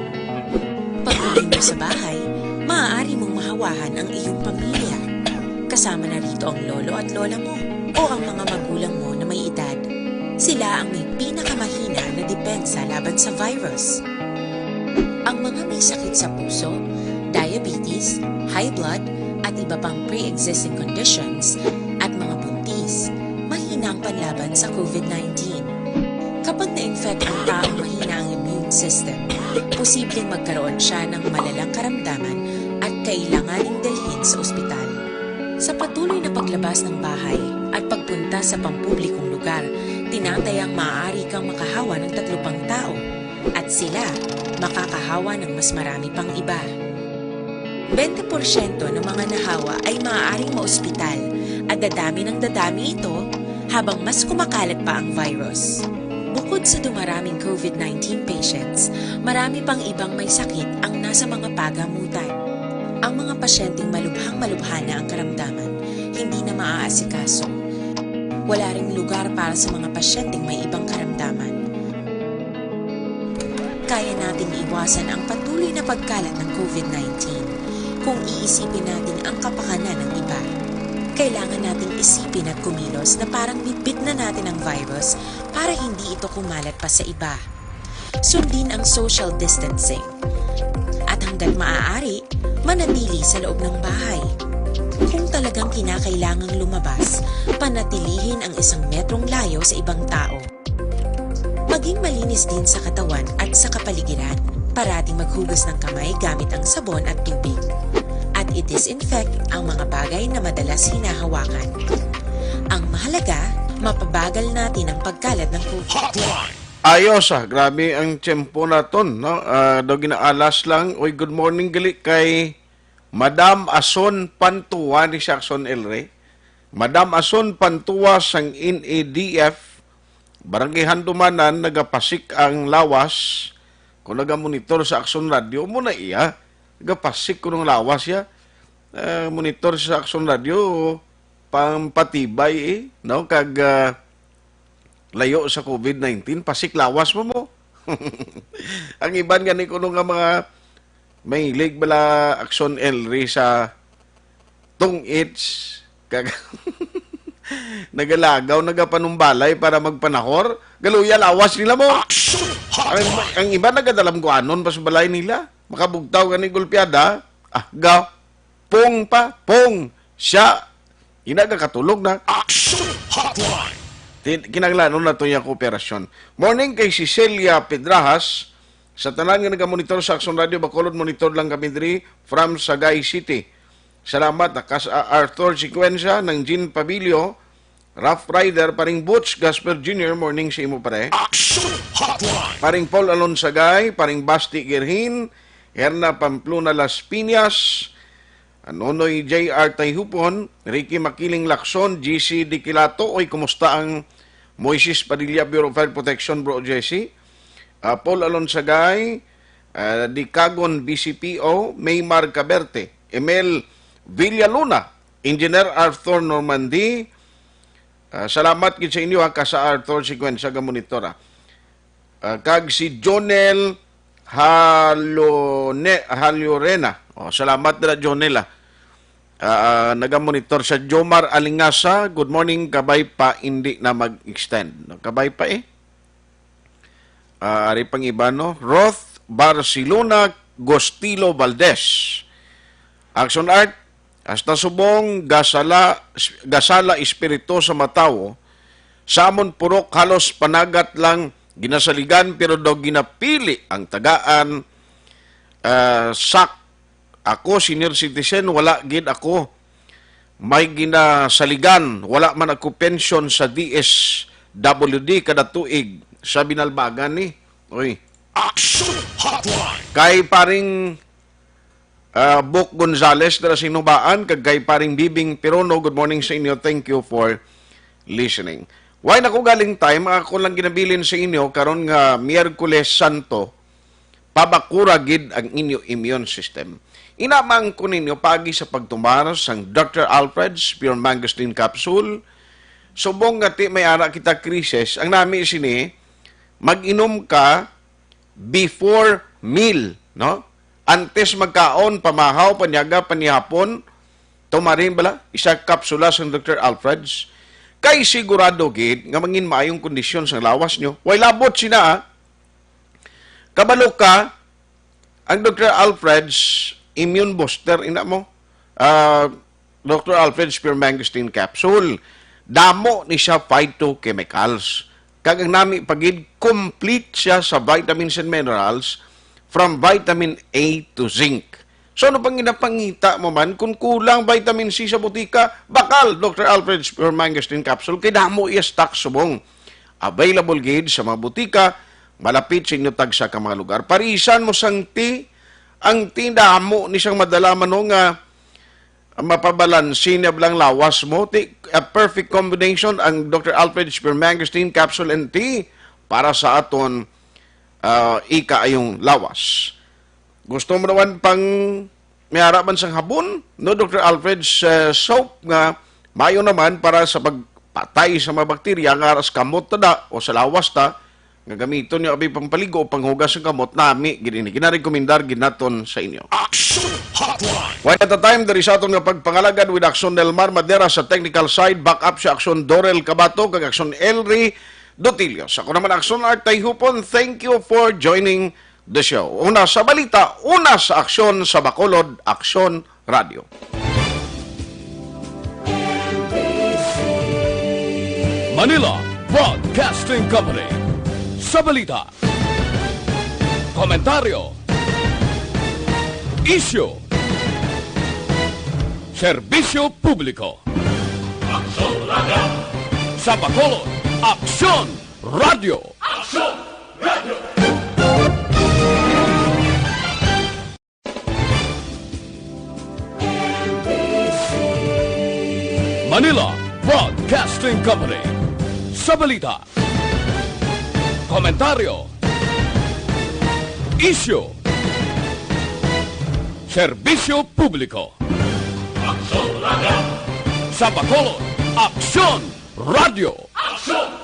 H: Pag-uwi mo sa bahay, maaari mong mahawahan ang iyong pamilya. Kasama na rito ang lolo at lola mo o ang mga magulang mo na may edad. Sila ang may pinakamahina na depensa laban sa virus. Ang mga may sakit sa puso, diabetes, high blood, at iba pang pre-existing conditions, at mga buntis, mahina ang panlaban sa COVID-19. Kapag na-infect ang taong mahina ang immune system, posibleng magkaroon siya ng malalang karamdaman at kailanganing dalhin sa ospital. Sa patuloy na paglabas ng bahay at pagpunta sa pampublikong lugar, tinatayang maaari kang makahawa ng 3 pang tao at sila makakahawa ng mas marami pang iba. 20% ng mga nahawa ay maaaring maospital at dadami ng dadami ito habang mas kumakalat pa ang virus. Bukod sa dumaraming COVID-19 patients, marami pang ibang may sakit ang nasa mga pagamutan. Ang mga pasyenteng malubhang-malubha na ang karamdaman, hindi na maaasikaso. Wala ring lugar para sa mga pasyenteng may ibang karamdaman. Kaya nating iwasan ang patuloy na pagkalat ng COVID-19 kung iisipin natin ang kapakanan ng iba. Kailangan nating isipin at kumilos na parang bitbit na natin ang virus para hindi ito kumalat pa sa iba. Sundin ang social distancing. At hanggat maaari, manatili sa loob ng bahay. Kung talagang kinakailangang lumabas, panatilihin ang 1 metrong layo sa ibang tao. Maging malinis din sa katawan at sa kapaligiran. Parating maghugas ng kamay gamit ang sabon at tubig. At i-disinfect ang mga bagay na madalas hinahawakan. Ang mahalaga, mapabagal natin ang pagkalat ng COVID.
B: Ayos grabe ang tiyempo naton, no? Daw ginaalas lang. Oy, good morning gali kay Madam Ason Pantua ni Aksyon Elre. Madam Ason Pantua sang NADF, barangay Handumanan, nagapasik ang lawas. Kung nagamonitor sa Aksyon Radio, muna iya, nagapasik ko ng lawas ya. Monitor sa Aksyon Radio, pampatibay no? Kag layo sa COVID-19, pasik lawas mo. Ang iban gani ko nga mga may lig bala Aksyon Elre sa tong-its, kag nagalagaw, nagapanumbalay para magpanahor, galuya lawas nila mo. Ang iba nagadalam ko anon pa sa balay nila. Makabugtaw gani gulpiada, pong siya, inagakatulog na.
A: Aksyon Hotline.
B: Kinaglanon na ito yung kooperasyon. Morning kay Cecilia Pedrajas, sa tanan nga nagamonitor sa Aksyon Radio Bacolod, monitor lang kami diri from Sagay City. Salamat Arthur Sequencia ng Jean Pabilio, Rough Rider, paring Butch Gasper Jr., morning sa imo pare.
A: Aksyon Hotline.
B: Paring Paul Alonsagay, paring Basti Girhin, Herna Pamplona Las Piñas, Nonoy J.R. Tayhopon, Ricky Makiling Lacson, GC Dikilato. Oy, kumusta ang Moises Padilla, Bureau of Fire Protection, bro Jesse? Paul Alonsagay, Dicagon BCPO, Maymar Caberte, Emel Villaluna, Engineer Arthur Normandy. Salamat gid sa inyo ka sa Arthur Sequencia ga monitora. Kag si Jonel Haliorena. Salamat na Jonel. Nagamonitor sa Jomar Alingasa. Good morning, kabay pa hindi na mag-extend. Kabay pa ari pang iba, no? Roth Barcelona Gostilo Valdez. Action Art, hasta subong gasala espiritu sa matao, samon purok halos panagat lang ginasaligan pero daw ginapili ang tagaan. Sak ako senior citizen, wala gid ako may ginasaligan, wala man ako pension sa DSWD kada tuig sa binalbagan ni. Oy,
A: Aksyon Hotline.
B: kay paring Bok Gonzales na sinubaan, kag kay paring Bibing Pirono, good morning sa inyo. Thank you for listening. Why na ko galing time, ako lang ginabilin sa inyo karon nga Miyerkules Santo, pabakura gid ang inyo immune system. Inamang ko ninyo pagi sa pagtumar sang Dr. Alfred's Pure Mangosteen Capsule. Subong nga ti may ara kita krisis, ang nami sini, mag-inom ka before meal, no? Antes magkaon, pamahaw, panyaga, panihapon, tumarin bala, isa kapsula sa Dr. Alfred's. Kay sigurado gid nga mangin maayong kondisyon sa lawas nyo. Way labot sina, kabalo ka, ang Dr. Alfred's immune booster, ina mo, Dr. Alfred's Pure Mangosteen Capsule. Damo ni siya phytochemicals. Kag ang nami pagid, complete siya sa vitamins and minerals, from vitamin A to zinc. So ano pang ginapangita mo man, kung kulang vitamin C sa butika, bakal Dr. Alfred's Pure Mangosteen Capsule, kay damo i-stock subong. Available gid sa mga butika, malapit sa inyo tagsa ka mga lugar. Parisan mo sang tea, ang tea damo ni siyang madala man nga mapabalansin na blang lawas mo. A perfect combination ang Dr. Alfred's Pure Mangosteen Capsule and Tea para sa aton ika ayong lawas. Gusto mo naman pang may harapan sang habon, no, Dr. Alfred's soap nga mayo naman para sa pagpatay sa mga bakterya nga aras kamot tada o sa lawas ta nga gamiton niyo abi pampaligo o panghugas ng kamot nami ginarekomendar ginaton sa inyo.
A: Aksyon Hotline.
B: One at a time, there is aton nga pagpangalagad with Aksyon Delmar Madera sa technical side, back up sa Aksyon Dorel Cabato, kag Aksyon Elry Dotilios. Ako naman Aksyon Art Tayhopon, thank you for joining the show. Una sa balita, una sa aksyon sa Bacolod, Aksyon Radio.
D: Manila Broadcasting Company. Sa balita, komentaryo, issue, serbisyo publiko. Aksyon Radio. Sa Bacolod, Aksyon Radio. Aksyon Radio. Manila Broadcasting Company. Sa balita, komentaryo, issue, serbisyo publiko. Aksyon Radio. Sa Bacolod, Aksyon Radio. Aksyon